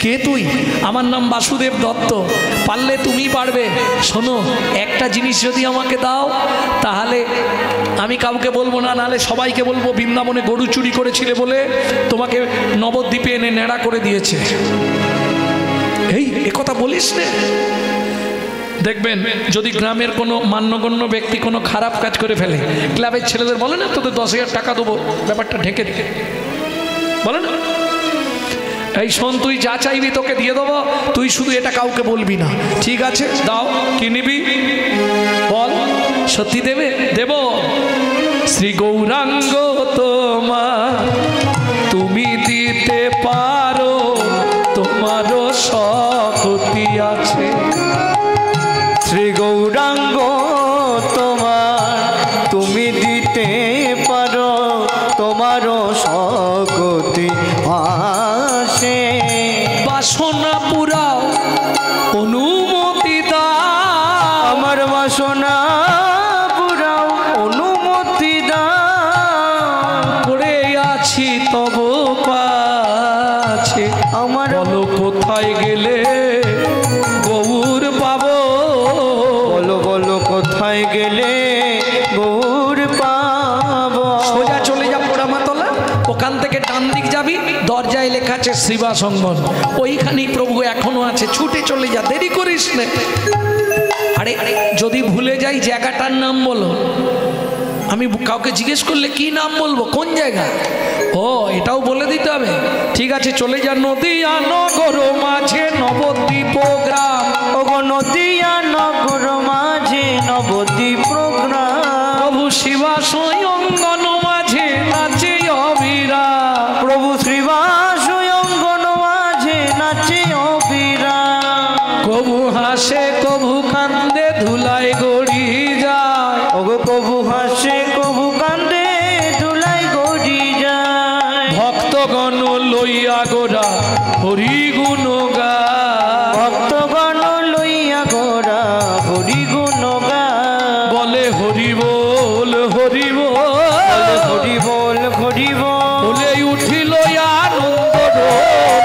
কে তুই? আমার নাম বাসুদেব দত্ত। পারলে তুমি পারবে। শোনো, একটা জিনিস যদি আমাকে দাও, তাহলে আমি কাউকে বলবো না, নাহলে সবাইকে বলবো বৃন্দাবনে গরু চুরি করেছিলে বলে তোমাকে নবদ্বীপে এনে ন্যাড়া করে দিয়েছে। এই একথা বলিস না। দেখবেন যদি গ্রামের কোনো মান্যগণ্য ব্যক্তি কোনো খারাপ কাজ করে ফেলে, ক্লাবের ছেলেদের বলে না, তোদের 10,000 টাকা দেবো, ব্যাপারটা ঢেকে ঢেকে বলে না, এই শোন, তুই যা চাইবি তোকে দিয়ে দেবো, তুই শুধু এটা কাউকে বলবি না। ঠিক আছে, দাও, কি নিবি বল, সত্যি দেবে? দেব। শ্রী গৌরাঙ্গ তোমার তুমি দিতে পারো, তোমারও শক্তি আছে। শ্রী গৌরাঙ্গ তোমার তুমি দিতে পারো, তোমারও শক্তি আছে। বাসনা পুরাও অনুমতি দাও, আমার বাসনা পুরাও অনুমতি দাও, পড়ে আছি তব কাছে। আমার বলো কোথায় গেলে গৌর পাবো, বলো বলো কোথায় গেলে গৌর পাবো। সোজা চলে যা পোড়ামাতলা, ওখান থেকে ডান দিক যাবি, দরজায় লেখা আছে শ্রীবাস অঙ্গন, ওইখানেই প্রভু এখনো আছে। ছুটে চলে যা, দেরি করিস না। আরে যদি ভুলে যাই জায়গাটার নাম বলো। আমি কাউকে জিজ্ঞেস করলে কি নাম বলবো, কোন জায়গা? ও, এটাও বলে দিতে হবে। ঠিক আছে, চলে যা। নদিয়া নগর মাঝে নবদ্বীপ গ্রাম, ওগো নদিয়া নগর মাঝে নবদ্বীপ গ্রাম, প্রভু শিবাস অঙ্গন মাঝে নাচে অবিরাম, প্রভু শ্রীবাস অঙ্গন মাঝে নাচে অবিরাম, কবু হাসে কবু কান্দে ধুলাই গড়ি যায়, ওগো কবু হাসে কবু কান্দে ধুলাই গড়ি যায়, ভক্তগণ লইয়া গোরা হরি গুণ গায়, ভক্তগণ লইয়া গোরা হরি গুণ গায়, বলে হরি বল হরি বল, হরি বল হরি বল, বলে উঠিল আনন্দ রোল,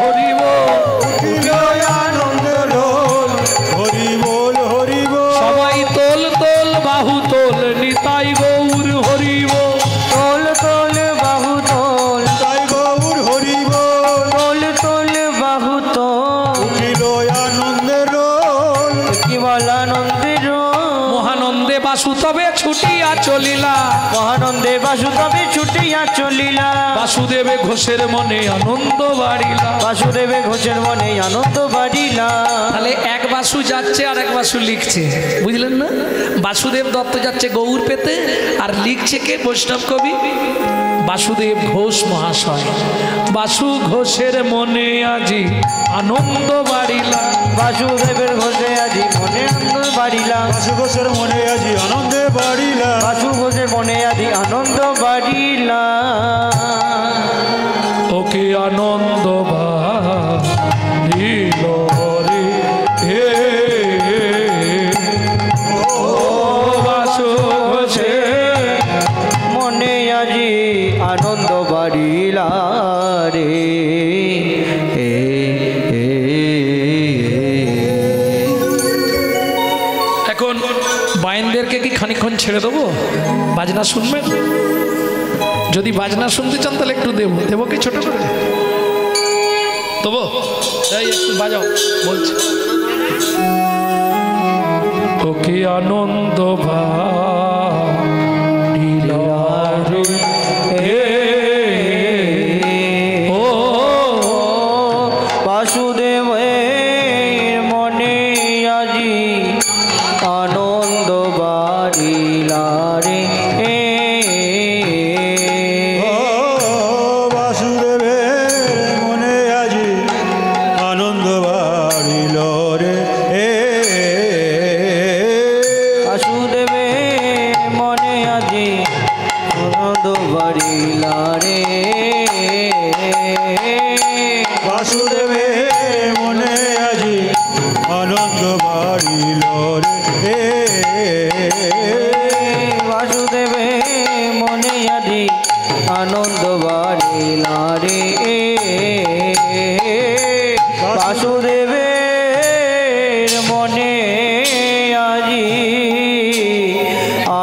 হরি বল হরি বল, আনন্দ রোল, হরি বল হরি বল, সবাই তোল তোল বাহু তোল, নিতাই গৌর হরি বল, তোল তোল বাহু তোল, তাই গৌর হরি বল, তোল তোল বাহু তোল, উঠিল আনন্দের রোল, কি বল আনন্দের মহানন্দে বাসু তবে ছুটিয়া চলিলা, মহানন্দে বাসুদেবে ছুটে ঘটিয়া চলিলা বাসুদেবে ঘোষের মনে আনন্দ বাড়িলা। বাসুদেবে ঘোষের মনে আনন্দ বাড়িলা। তাহলে এক বাসু যাচ্ছে আর এক বাসু লিখছে, বুঝলেন না? বাসুদেব দত্ত যাচ্ছে গৌর পেতে, আর লিখছে কে? বৈষ্ণব কবি বাসুদেব ঘোষ মহাশয়। বাসু ঘোষের মনে আজি আনন্দ বাড়িলা। বাসুদেবের ঘোষে আজি মনে আনন্দ বাড়িলা। বাসু ঘোষের মনে আজি আনন্দে বাড়িলা। বাসু ঘোষের মনে আজি আনন্দ বাড়িলা। ওকে আনন্দ বাড়িল রে হে ও বাসু ঘোষের মনে আজি আনন্দ বাড়িলা রে এ এ। এখন বাইনদেরকে কি খানিকক্ষণ ছেড়ে দেবো? বাজনা শুনবেন? যদি বাজনা শুনতে চান তাহলে একটু দেবো। দেবো কি ছোট করে দেবো? এই একটু বাজাও বলছি। ওকে আনন্দ বাড়িলা রে হে ও বাসুদেবের মনে আজি আনন্দ বাড়িলা রে এ। ও বাসুদেবের মনে আজি আনন্দ বাড়িল রে এ। বাসুদেবের মনে আজি আনন্দ বাড়িলা রে। বাসুদেবের মনে আজি আনন্দ বাড়িল রে বাসুদেবের মনে আজি আনন্দ বাড়িলা রে। বাসুদেবের মনে আজি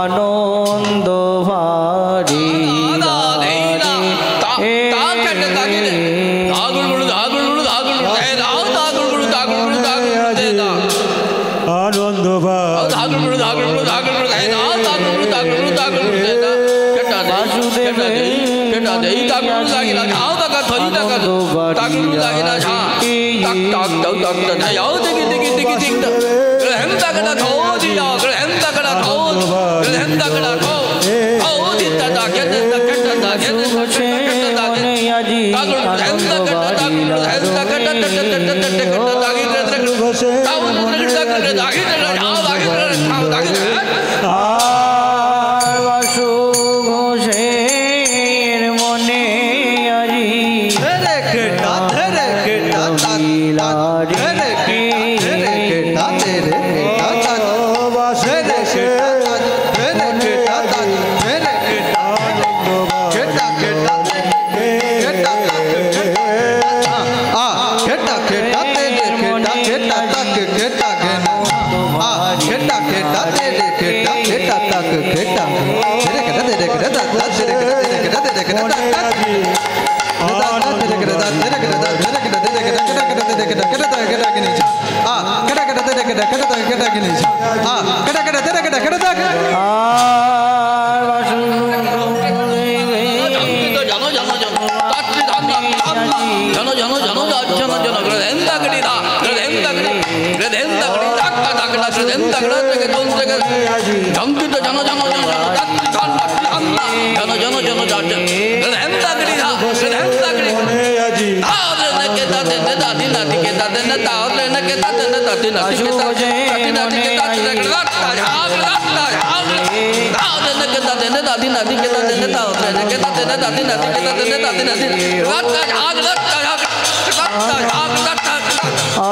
আনন্দ বাড়িলা রে। আনন্দ বাসু ঘোষের মনে আজি বাড়িলা রে।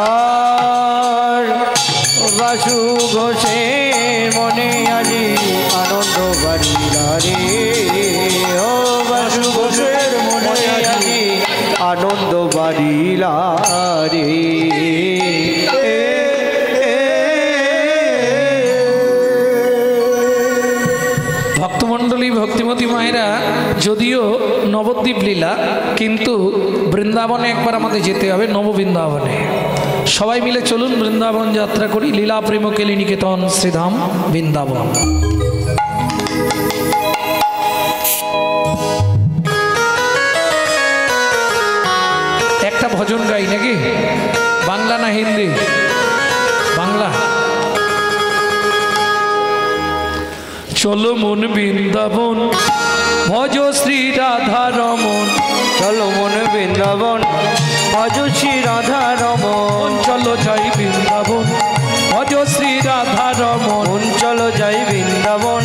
আর বাসু ঘোষের মনে আজি আনন্দ বাড়িলা রে। ও বাসু ঘোষের মনে আজি আনন্দ বাড়িলা রে। ভক্তমণ্ডলী ভক্তিমতী মায়েরা, যদিও নবদ্বীপ লীলা, কিন্তু বৃন্দাবনে একবার আমাদের যেতে হবে, নববৃন্দাবনে। সবাই মিলে চলুন বৃন্দাবন যাত্রা করি। লীলা প্রেম কেলি নিকেতন শ্রীধাম বৃন্দাবন। ভজন গাই নাকি? বাংলা না হিন্দি? বাংলা। চলো মন বৃন্দাবন ভজ শ্রী রাধা রমন, চলো মন বৃন্দাবন ভজ শ্রী রাধা রমন, চলো যাই বৃন্দাবন ভজ শ্রী রাধা রমন, মন চলো যাই বৃন্দাবন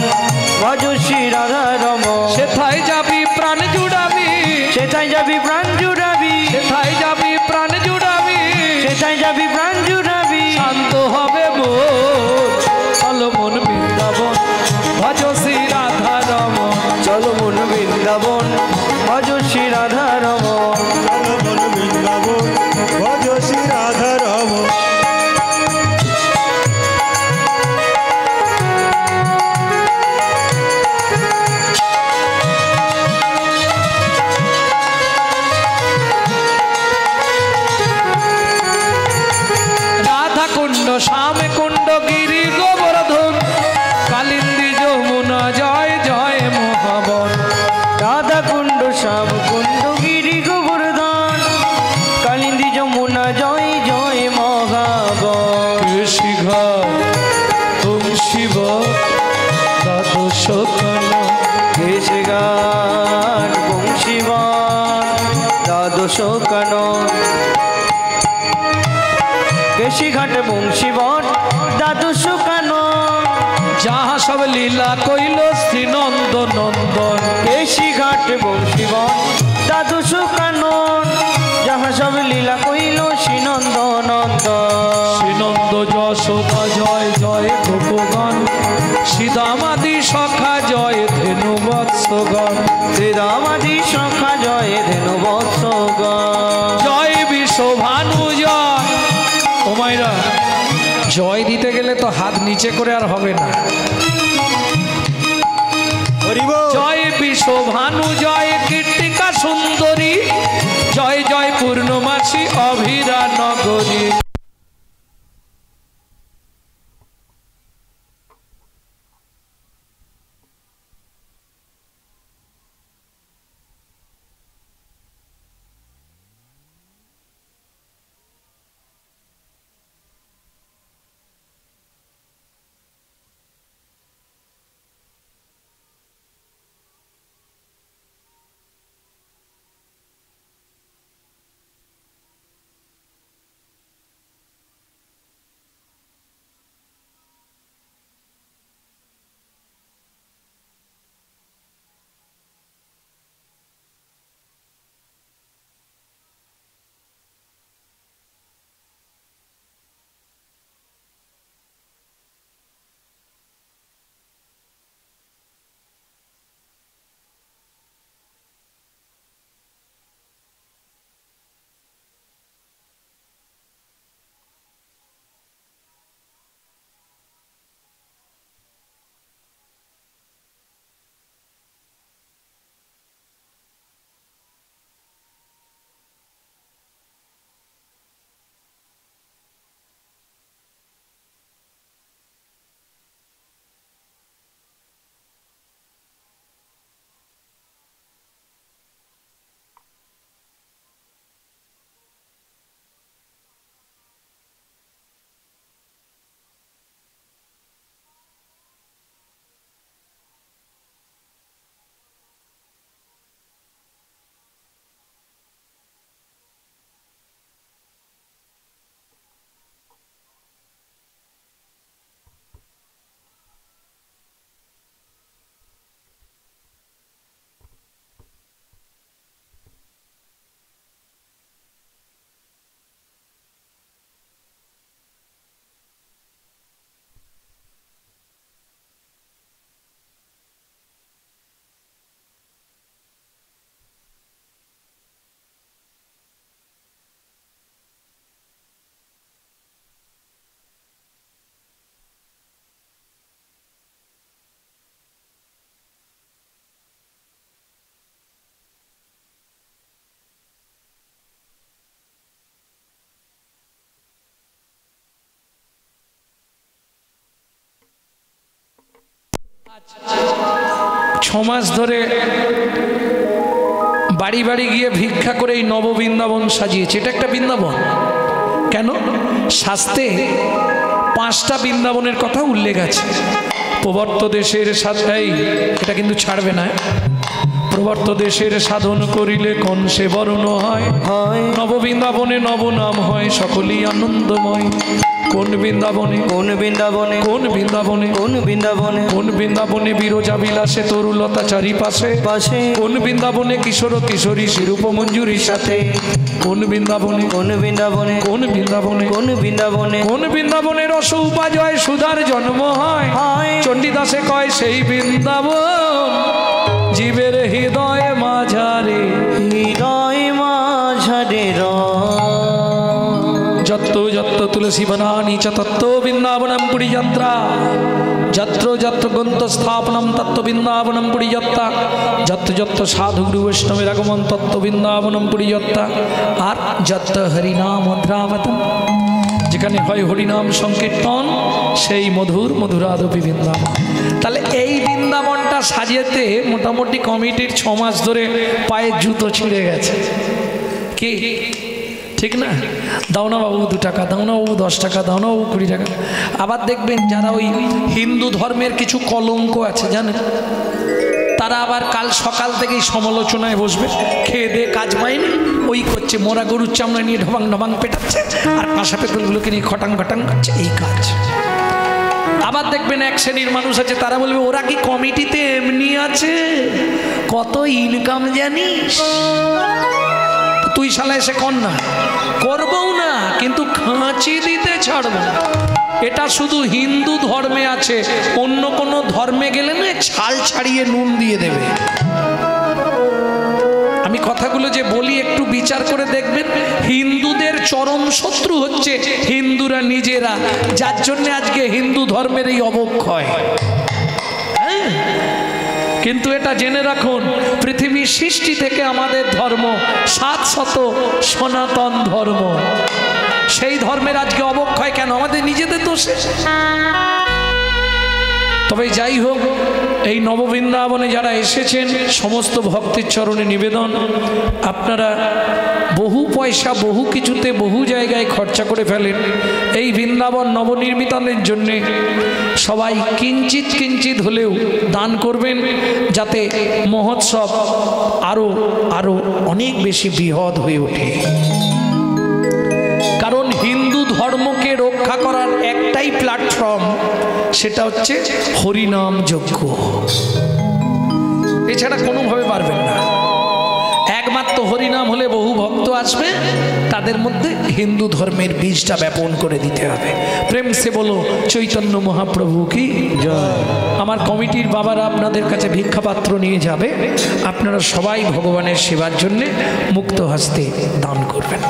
ভজ শ্রী রাধা রমন। সেথায় যাবি প্রাণ জুড়াবি, সেথায় যাবি প্রাণ জুড়াবি, সেথায় যাবি প্রাণ জুড়াবি, সেথায় যাবি প্রাণ জুড়াবি, শান্ত হবে মন। চলো মন বৃন্দাবন ভজ শ্রী রাধা রমন, চলো মন বৃন্দাবন ভজ শ্রী রাধা রমন, চলো মন বৃন্দাবন ভজ শ্রী রাধা রমন। রাধা কুণ্ড শ্যাম কুণ্ড গিরি গোবর্ধন, কালিন্দী যমুনা জয় জয় মহাবন। রাধা কুণ্ড শ্যাম কুণ্ড গিরি গোবর্ধন, কালিন্দী যমুনা জয় জয় মহাবন। ঋষি ঘর তুম শিব দ্বাদশ কান, কেশে গান বংশীবান দ্বাদশ কানন, কেশি ঘাট বংশীবন দ্বাদশ কানন, যাহা সব লীলা কইল শ্রীনন্দ নন্দন। কেশি ঘাট বংশীবন দ্বাদশ কানন, যাহা সব লীলা কইল শ্রীনন্দ নন্দন। শ্রীনন্দ যশোদা জয় জয় গোপগণ, শ্রীদামাদি সখা জয় ধেনু বৎসগণ। শ্রীরামাদি সখা জয় ধেনু বৎসগণ, জয় বিশ্বভানু জয়। ও মাইরা, জয় দিতে গেলে তো হাত নিচে করে আর হবে না। হরি বল। জয় বিশ্বভানু জয় কীর্তিকা সুন্দরী, জয় জয় পূর্ণমাসী অভিরা নগরী। ছ মাস ধরে বাড়ি বাড়ি গিয়ে ভিক্ষা করে এই নববৃন্দাবন সাজিয়েছে। এটা একটা বৃন্দাবন। কেন? শাস্ত্রে 5টা বৃন্দাবনের কথা উল্লেখ আছে। প্রবর্ত দেশের সাথেই, এটা কিন্তু ছাড়বে না, প্রবর্ত দেশের সাধন করিলে কোন সে বরণ হয়, নববৃন্দাবনে নব নাম হয় সকলই আনন্দময়। কোন বৃন্দাবনে, কোন বৃন্দাবনে, কোন বৃন্দাবনে, কোন বৃন্দাবনে, কোন বৃন্দাবনে বিরজা বিলাসে তরুলতা চারিপাশে, পাশে কোন বৃন্দাবনে কিশোর কিশোরী শিরূপ মঞ্জুরির সাথে, কোন বৃন্দাবনে, কোন বৃন্দাবনে, কোন বৃন্দাবনে, কোন বৃন্দাবনে, কোন বৃন্দাবনে রস উপাজয় সুধার জন্ম হয়, চণ্ডীদাসে কয় সেই বৃন্দাবন জীবের হৃদয় মাঝারে, হৃদয় মাঝারে যত্র যত্র তুলসী বনানি চ তত্ত্ব বৃন্দাবনম পুরী যাত্রা, যত্র যত্র গ্রন্থ স্থাপনম তত্ত্ব বৃন্দাবনম পুরী যাত্রা, যত্র যত্র সাধু গুরু বৈষ্ণবের আগমন তত্ত্ব বৃন্দাবনম পুরী যাত্রা, আর যত্র হরিনাম মধুরাবতম, যেখানে হয় হরিনাম সংকীর্তন সেই মধুর মধুরাদপি বৃন্দাবন। তাহলে এই বৃন্দাবনটা সাজিয়েতে মোটামুটি কমিটির 6 মাস ধরে পায়ের জুতো ছিঁড়ে গেছে। কি ঠিক না? দাও না বাবু 2 টাকা, দাও না বাবু 10 টাকা, দাও না বাবু 20 টাকা। আবার দেখবেন যারা ওই হিন্দু ধর্মের কিছু কলঙ্ক আছে জানেন, তারা আবার কাল সকাল থেকেই সমালোচনায় বসবে। খেয়ে দিয়ে কাজ পায়নি, ওই করছে, মোরা গরুর চামড়া নিয়ে ঢবাং ঢবাং পেটাচ্ছে আর কাঁসা পেতলগুলোকে নিয়ে খটাং খটাং করছে, এই কাজ। আবার দেখবেন এক শ্রেণীর মানুষ আছে, তারা বলবে ওরা কি কমিটিতে এমনি আছে, কত ইনকাম জানিস, তুই শালা এসে কর না, করবও না কিন্তু খাঁচি দিতে ছাড়বো না। এটা শুধু হিন্দু ধর্মে আছে, অন্য কোনো ধর্মে গেলে না ছাল ছাড়িয়ে নুন দিয়ে দেবে। আমি কথাগুলো যে বলি একটু বিচার করে দেখবেন। হিন্দুদের চরম শত্রু হচ্ছে হিন্দুরা নিজেরা, যার জন্য আজকে হিন্দু ধর্মের এই অবক্ষয়। কিন্তু এটা জেনে রাখুন, পৃথিবীর সৃষ্টি থেকে আমাদের ধর্ম 700 সনাতন ধর্ম, সেই ধর্মের আজকে অবক্ষয় কেন? আমাদের নিজেদের দোষে। তবে যাই হোক, এই নববৃন্দাবনে যারা এসেছেন সমস্ত ভক্তের চরণে নিবেদন, আপনারা বহু পয়সা বহু কিছুতে বহু জায়গায় খরচা করে ফেলেন, এই বৃন্দাবন নবনির্মিতানের জন্যে সবাই কিঞ্চিত কিঞ্চিত হলেও দান করবেন, যাতে মহোৎসব আরও আরও অনেক বেশি বৃহৎ হয়ে ওঠে। কারণ হিন্দু ধর্মকে রক্ষা করার একটাই প্ল্যাটফর্ম, সেটা হচ্ছে হরিনাম যজ্ঞ, এছাড়া কোনোভাবে পারবেন না। একমাত্র হরিনাম হলে বহু ভক্ত আসবে, তাদের মধ্যে হিন্দু ধর্মের বীজটা ব্যাপন করে দিতে হবে। প্রেম সে বলো চৈতন্য মহাপ্রভু কি জয়। আমার কমিটির বাবারা আপনাদের কাছে ভিক্ষাপাত্র নিয়ে যাবে, আপনারা সবাই ভগবানের সেবার জন্য মুক্ত হস্তে দান করবেন।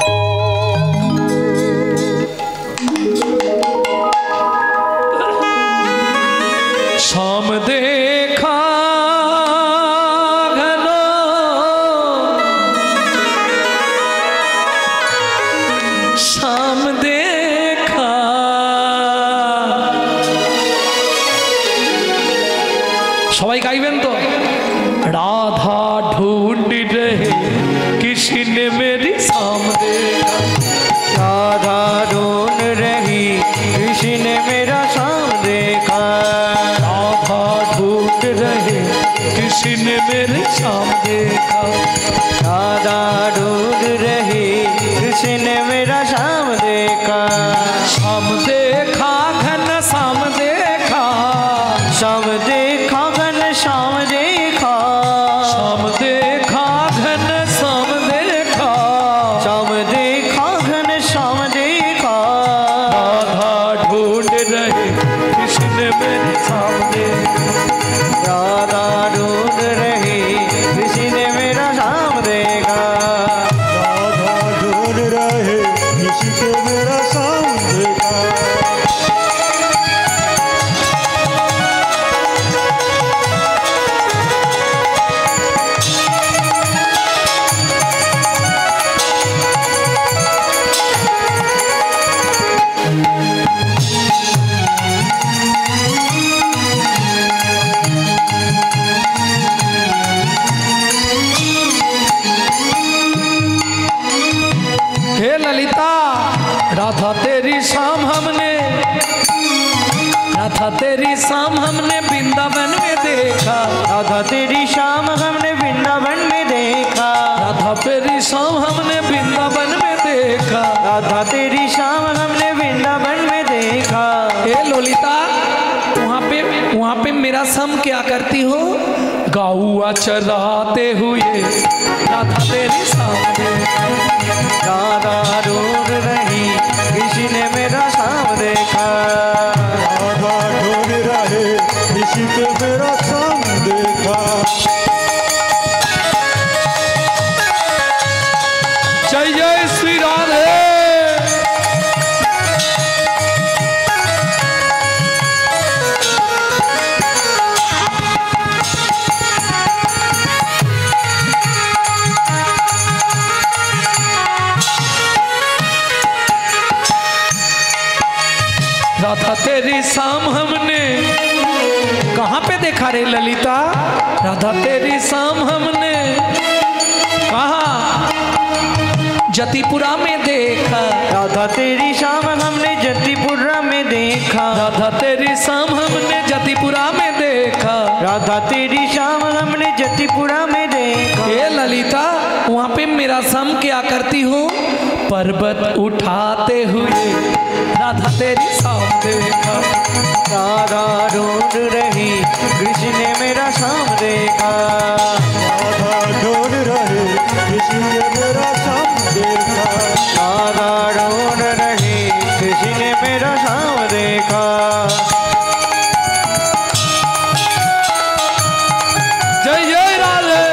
शाम देखा घनो शाम देखा सबाई गाइबेन तो राधा ढूंढ रहे किसी ने मेरी शाम देखा, राधा ढूंढ रही किसी ने मेरा शाम देखा, किसी ने मेरे शाम देखा, राधा ढूंढ रही किसी ने मेरा शाम देखा, शाम देखा घन शाम देखा, शाम देखा घन शाम देखा, शाम देखा घन शाम देखा, शाम देखा घन शाम देखा, राधा ढूंढ रहे किसी ने मेरे शाम देखा, राधा ढूंढ रही किसी ने मेरा शाम देखा, राधा ढूंढ रहे किसी ने मेरा शाम देखा, तेरी शाम हमने राधा तेरी शाम हमने वृंदावन में देखा। राधा तेरी शाम हमने वृंदावन में देखा। राधा तेरी शाम हमने वृंदावन में देखा। राधा तेरी शाम हमने वृंदावन में देखा। ए ललिता वहाँ पे मेरा सम क्या करती हो? गौआ चराते हुए राधा तेरी सामने। राधा ढूंढ रही किसी ने मेरा शाम देखा। राधा ढूंढ रहे किसी ने मेरा शाम देखा। जय जय श्री राधे। राधा तेरी शाम हमने कहाँ पे देखा रे ललिता? राधा तेरी शाम हमने कहाँ? जतिपुरा में देखा। राधा तेरी शाम हमने जतिपुरा में देखा। राधा तेरी शाम हमने जतिपुरा में देखा। राधा तेरी शाम हमने जतिपुरा में देखा। ये ललिता वहाँ पे मेरा सम क्या करती हो? पर्वत उठाते हुए राधा तेरी शाम देखा। राधा ढूंढ रही कृष्ण ने मेरा शाम देखा। राधा ढूंढ रहे किसी ने मेरा शाम देखा। राधा ढूंढ रही कृष्ण ने मेरा शाम देखा। जय जय राधे।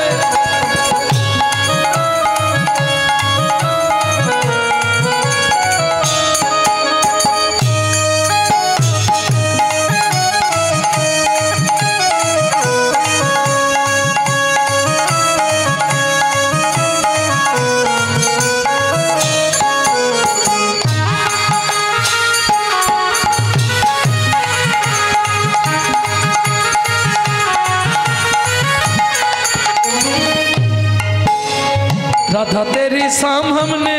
राधा तेरी शाम हमने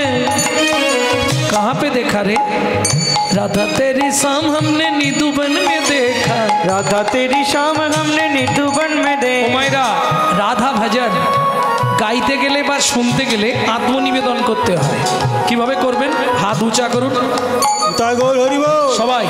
कहाँ पे देखा रे? राधा तेरी शाम हमने निधुबन में देखा। राधा तेरी शाम हमने निधुबन में देखा। उमायरा রাধা ভজন গাইতে গেলে বা শুনতে গেলে আত্মনিবেদন করতে হয়। কিভাবে করবেন? হাত উঁচা করুন তাই গৌর হরি বল। সবাই।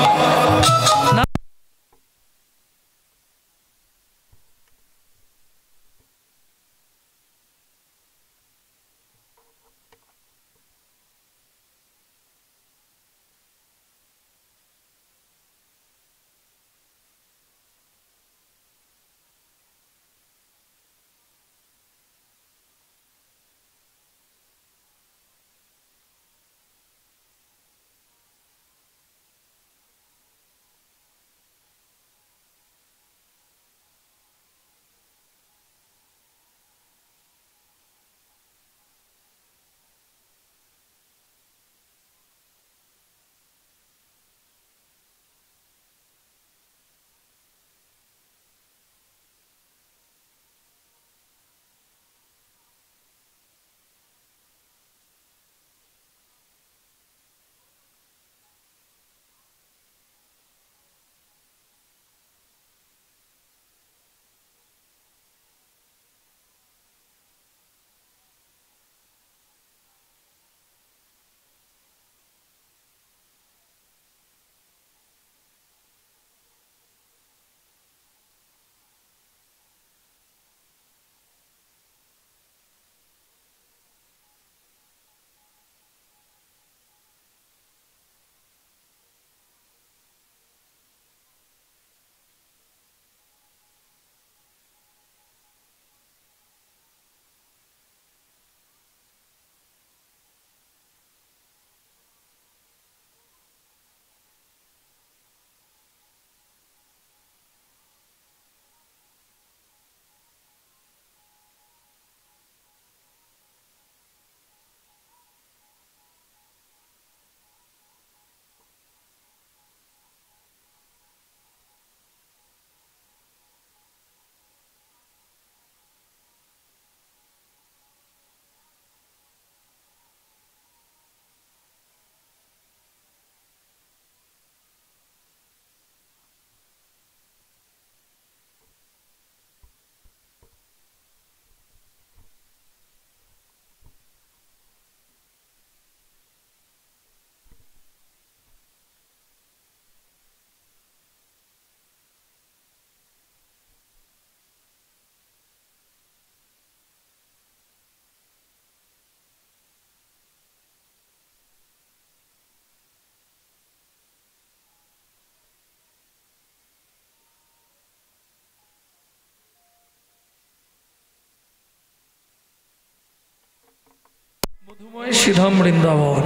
মধুময় সিধাম বৃন্দাবন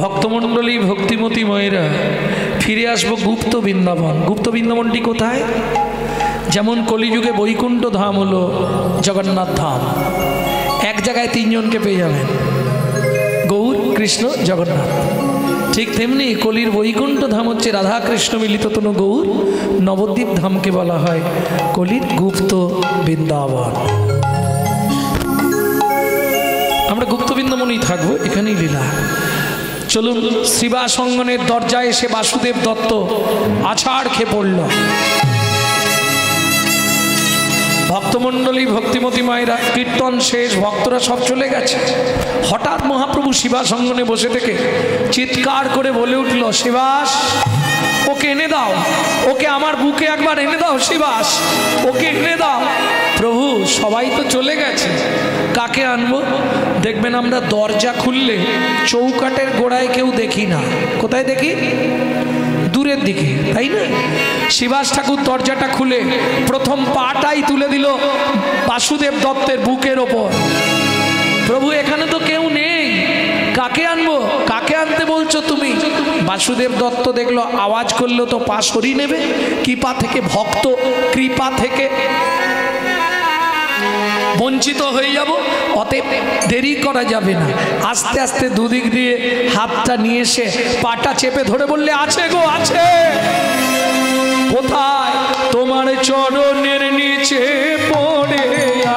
ভক্তমণ্ডলী ভক্তিমতী মায়েরা ফিরে আসবো গুপ্ত বৃন্দাবন। গুপ্ত বৃন্দাবনটি কোথায়? যেমন কলিযুগে বৈকুণ্ঠ ধাম হলো জগন্নাথ ধাম, এক জায়গায় তিনজনকে পেয়ে যাবেন, গৌর, কৃষ্ণ, জগন্নাথ। ঠিক তেমনি কলির বৈকুণ্ঠ ধাম হচ্ছে রাধা কৃষ্ণ মিলিত তনু গৌর, নবদ্বীপ ধামকে বলা হয় কলির গুপ্ত বৃন্দাবন। আমরা গুপ্ত বৃন্দাবনেই থাকবো, এখানেই লীলা। চলুন, শ্রীবাস অঙ্গনের দরজায় এসে বাসুদেব দত্ত আছাড় খেয়ে পড়ল। ভক্তমণ্ডলী ভক্তিমতী মায়েরা কীর্তন শেষ, ভক্তরা সব চলে গেছে। হঠাৎ মহাপ্রভু শিবাস অঙ্গনে বসে থেকে চিৎকার করে বলে উঠল, শিবাস, ওকে এনে দাও, ওকে আমার বুকে একবার এনে দাও, শিবাস, ওকে এনে দাও। প্রভু, সবাই তো চলে গেছে, কাকে আনবো? দেখবেন আমরা দরজা খুললে চৌকাটের গোড়ায় কেউ দেখি না, কোথায় দেখি? দূরের দিকে, তাই না? শিবাস ঠাকুর দরজাটা খুলে প্রথম পাটাই তুলে দিল বাসুদেব দত্তের বুকের ওপর। প্রভু, এখানে তো কেউ নেই, কাকে আনবো? কাকে আনতে বলছো তুমি? বাসুদেব দত্ত দেখলো আওয়াজ করলো তো পা সরিয়ে নেবে, কৃপা থেকে ভক্ত, কৃপা থেকে বঞ্চিত হয়ে যাব, অতএব দেরি করা যাবে না। আস্তে আস্তে দুদিক দিয়ে হাতটা নিয়ে এসে পাটা চেপে ধরে বললে, আছে গো, আছে। কোথায়? তোমার চরণের নিচে পড়ে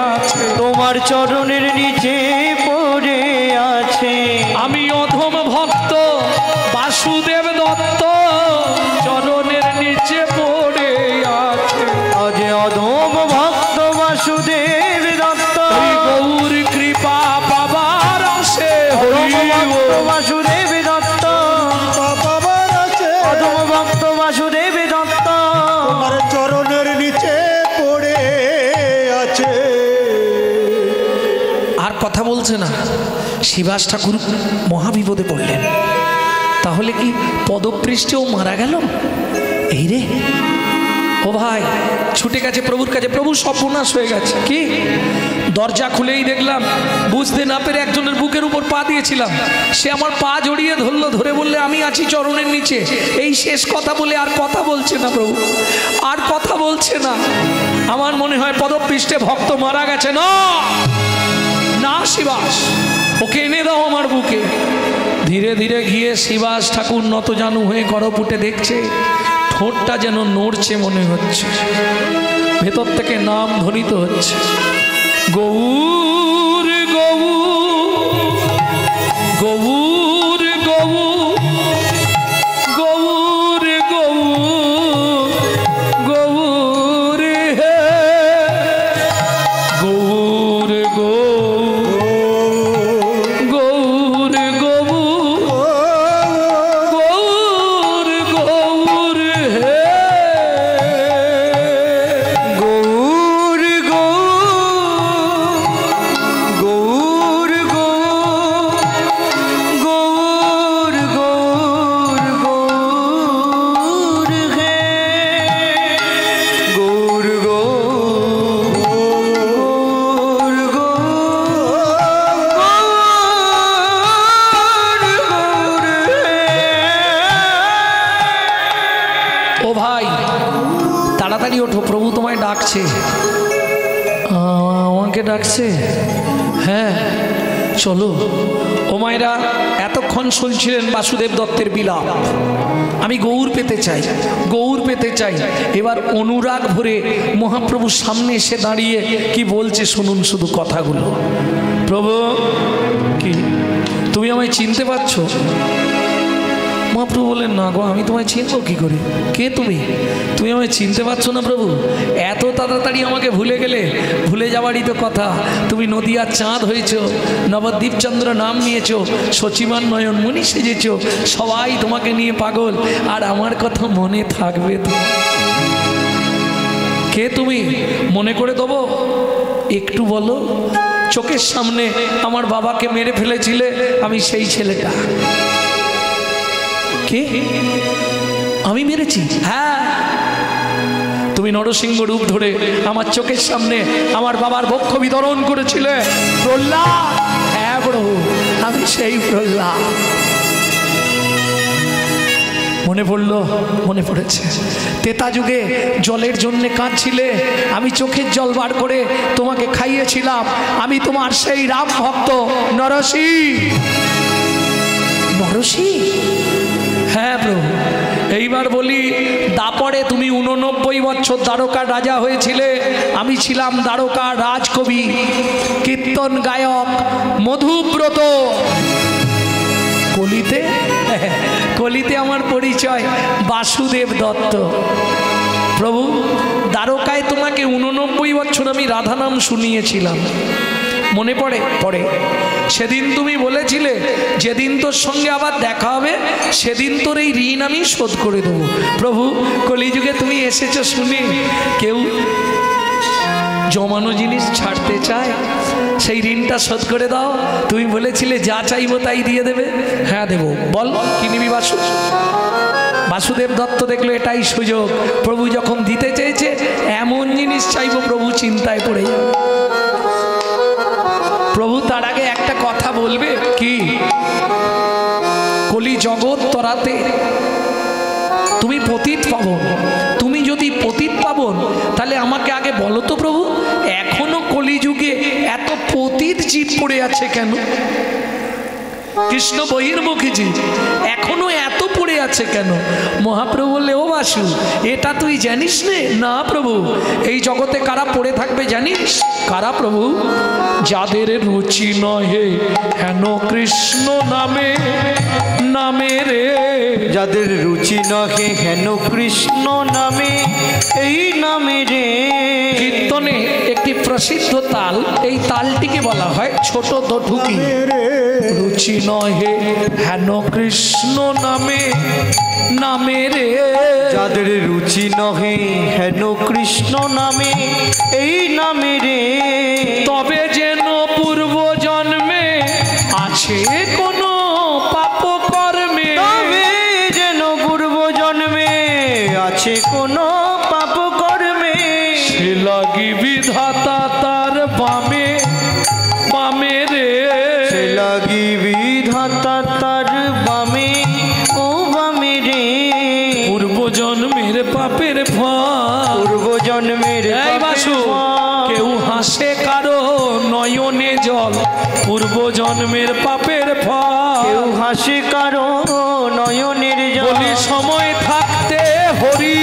আছে, তোমার চরণের নিচে পড়ে আছে। আমি অধম ভক্ত বাসুদেব দত্ত, চরণের নিচে পড়ে আছে। আজ অধম ভক্ত বাসুদেব দত্ত, গৌর কৃপা পাবার আসে, অধম ভক্ত বাসুদেব দত্ত, বাবার আছে অধম ভক্ত বাসুদেব দত্ত, তোমার চরণের নিচে পড়ে আছে। আর কথা বলছে না। শিবাস ঠাকুর মহাবিপদে পড়লেন। তাহলে কি পদপৃষ্ঠেও মারা গেল? এই রে, ও ভাই, ছুটে গেছে প্রভুর কাছে। প্রভু সর্বনাশ হয়ে গেছে। কি? দরজা খুলেই দেখলাম, বুঝতে না পেরে একজনের বুকের উপর পা দিয়েছিলাম, সে আমার পা জড়িয়ে ধরলো, ধরে বললে, আমি আছি চরণের নিচে। এই শেষ কথা বলে আর কথা বলছে না প্রভু, আর কথা বলছে না। আমার মনে হয় পদপৃষ্ঠে ভক্ত মারা গেছে। না না, শিবাস, ওকে এনে দাও আমার বুকে। ধীরে ধীরে গিয়ে শিবাস ঠাকুর নতজানু হয়ে করপুটে দেখছে, ঠোঁটটা যেন নড়ছে মনে হচ্ছে, ভেতর থেকে নাম ধ্বনিত হচ্ছে, গৌর গৌর গৌর গৌর গৌর গৌর হে গৌর গৌর গৌর গৌর গৌর হে গৌর গৌর গৌর গৌর গৌর গৌর হে গৌর গৌর গৌর ও ভাই, তাড়াতাড়ি ওঠো, প্রভু তোমায় ডাকছে। আমাকে ডাকছে? হ্যাঁ, চলো। ও মায়েরা, এতক্ষণ শুনছিলেন বাসুদেব দত্তের বিলাপ। আমি গৌর পেতে চাই, গৌর পেতে চাই। এবার অনুরাগ ভরে মহাপ্রভুর সামনে এসে দাঁড়িয়ে কি বলছে শুনুন শুধু কথাগুলো। প্রভু, কি তুমি আমায় চিনতে পারছো? মহাপ্রভু বললেন, না গো, আমি তোমায় চিনবো কি করে? কে তুমি? তুমি আমায় চিনতে পারছো না প্রভু? এত তাড়াতাড়ি আমাকে ভুলে গেলে? ভুলে যাওয়ারই তো কথা। তুমি নদিয়ার চাঁদ হয়েছ, নবদ্বীপচন্দ্র নাম নিয়েছ, সচিমান নয়ন মুনি সেজেছ, সবাই তোমাকে নিয়ে পাগল, আর আমার কথা মনে থাকবে তো? কে তুমি? মনে করে দেবো? একটু বলো। চোখের সামনে আমার বাবাকে মেরে ফেলেছিলে, আমি সেই ছেলেটা। কে? আমি মেরেছি? হ্যাঁ, তুমি নরসিংহ রূপ ধরে আমার চোখের সামনে আমার বাবার বক্ষ বিতরণ করেছিলে। প্রহ্লাদ? হ্যাঁ প্রভু, আমি সেই প্রহ্লাদ। মনে পড়ল, মনে পড়েছে তেতা যুগে জলের জন্য কাঁদছিলে, আমি চোখের জল বার করে তোমাকে খাইয়েছিলাম। আমি তোমার সেই রাম ভক্ত নরসি। নরসি? হ্যাঁ প্রভু। এইবার বলি, দাপরে তুমি 89 বছর দ্বারকার রাজা হয়েছিলে, আমি ছিলাম দ্বারকার রাজকবি, কীর্তন গায়ক মধুব্রত। কলিতে, কলিতে আমার পরিচয় বাসুদেব দত্ত। প্রভু, দ্বারকায় তোমাকে 89 বছর আমি রাধা নাম শুনিয়েছিলাম, মনে পড়ে? পড়ে। সেদিন তুমি বলেছিলে যেদিন তোর সঙ্গে আবার দেখা হবে সেদিন তোর এই ঋণ আমি শোধ করে দেবো। প্রভু, কলিযুগে তুমি এসেছো শুনে কেউ জমানো জিনিস ছাড়তে চায়? সেই ঋণটা শোধ করে দাও। তুমি বলেছিলে যা চাইবো তাই দিয়ে দেবে। হ্যাঁ দেবো, বল কি নিবি বাসু? বাসুদেব দত্ত দেখলো এটাই সুযোগ, প্রভু যখন দিতে চেয়েছে এমন জিনিস চাইবো প্রভু চিন্তায় পড়ে যাবে। প্রভু তার আগে একটা কথা বলবে কি, কলি জগৎ তরাতে তুমি পতিত পাবন। তুমি যদি পতিত পাবন তাহলে আমাকে আগে বলো তো প্রভু, এখনো কলিযুগে এত পতিত জীব পড়ে আছে কেন? কৃষ্ণ বহির্মুখী জীব এখনো এত পড়ে আছে কেন? মহাপ্রভু বললে, ও বাসু, এটা তুই জানিস নে? না প্রভু, এই জগতে কারা পড়ে থাকবে জানিস? কারা প্রভু? যাদের রুচি নহে হেন কৃষ্ণ নামে, নামে রে। যাদের রুচি নহে হেন কৃষ্ণ নামে, এই নামে রে। কীর্তনে একটি প্রসিদ্ধ তাল, এই তালটিকে বলা হয় ছোট দঠুকি। রুচি নহে হেন কৃষ্ণ নামে, নামে রে। যাদের রুচি নহে হেন কৃষ্ণ নামে, এই নামে রে। তবে যেন পূর্ব জন্মে আছে কোনো পাপ কর্মে, তবে যেন পূর্ব জন্মে আছে কোনো পাপ কর্মে, সে লাগি বিধাতা তার বামে, বামে রে। সে লাগি বিধাতা তার বামে, ও বামে রে। পূর্ব জন্মের পাপের ফল, পূর্ব জন্মের এই বাসু, কেউ হাসে কারো নয়নে জল, পূর্ব জন্মের পাপের ফল। কেউ হাসে কারো নয়নের জল। বলি সময় থাকতে হরি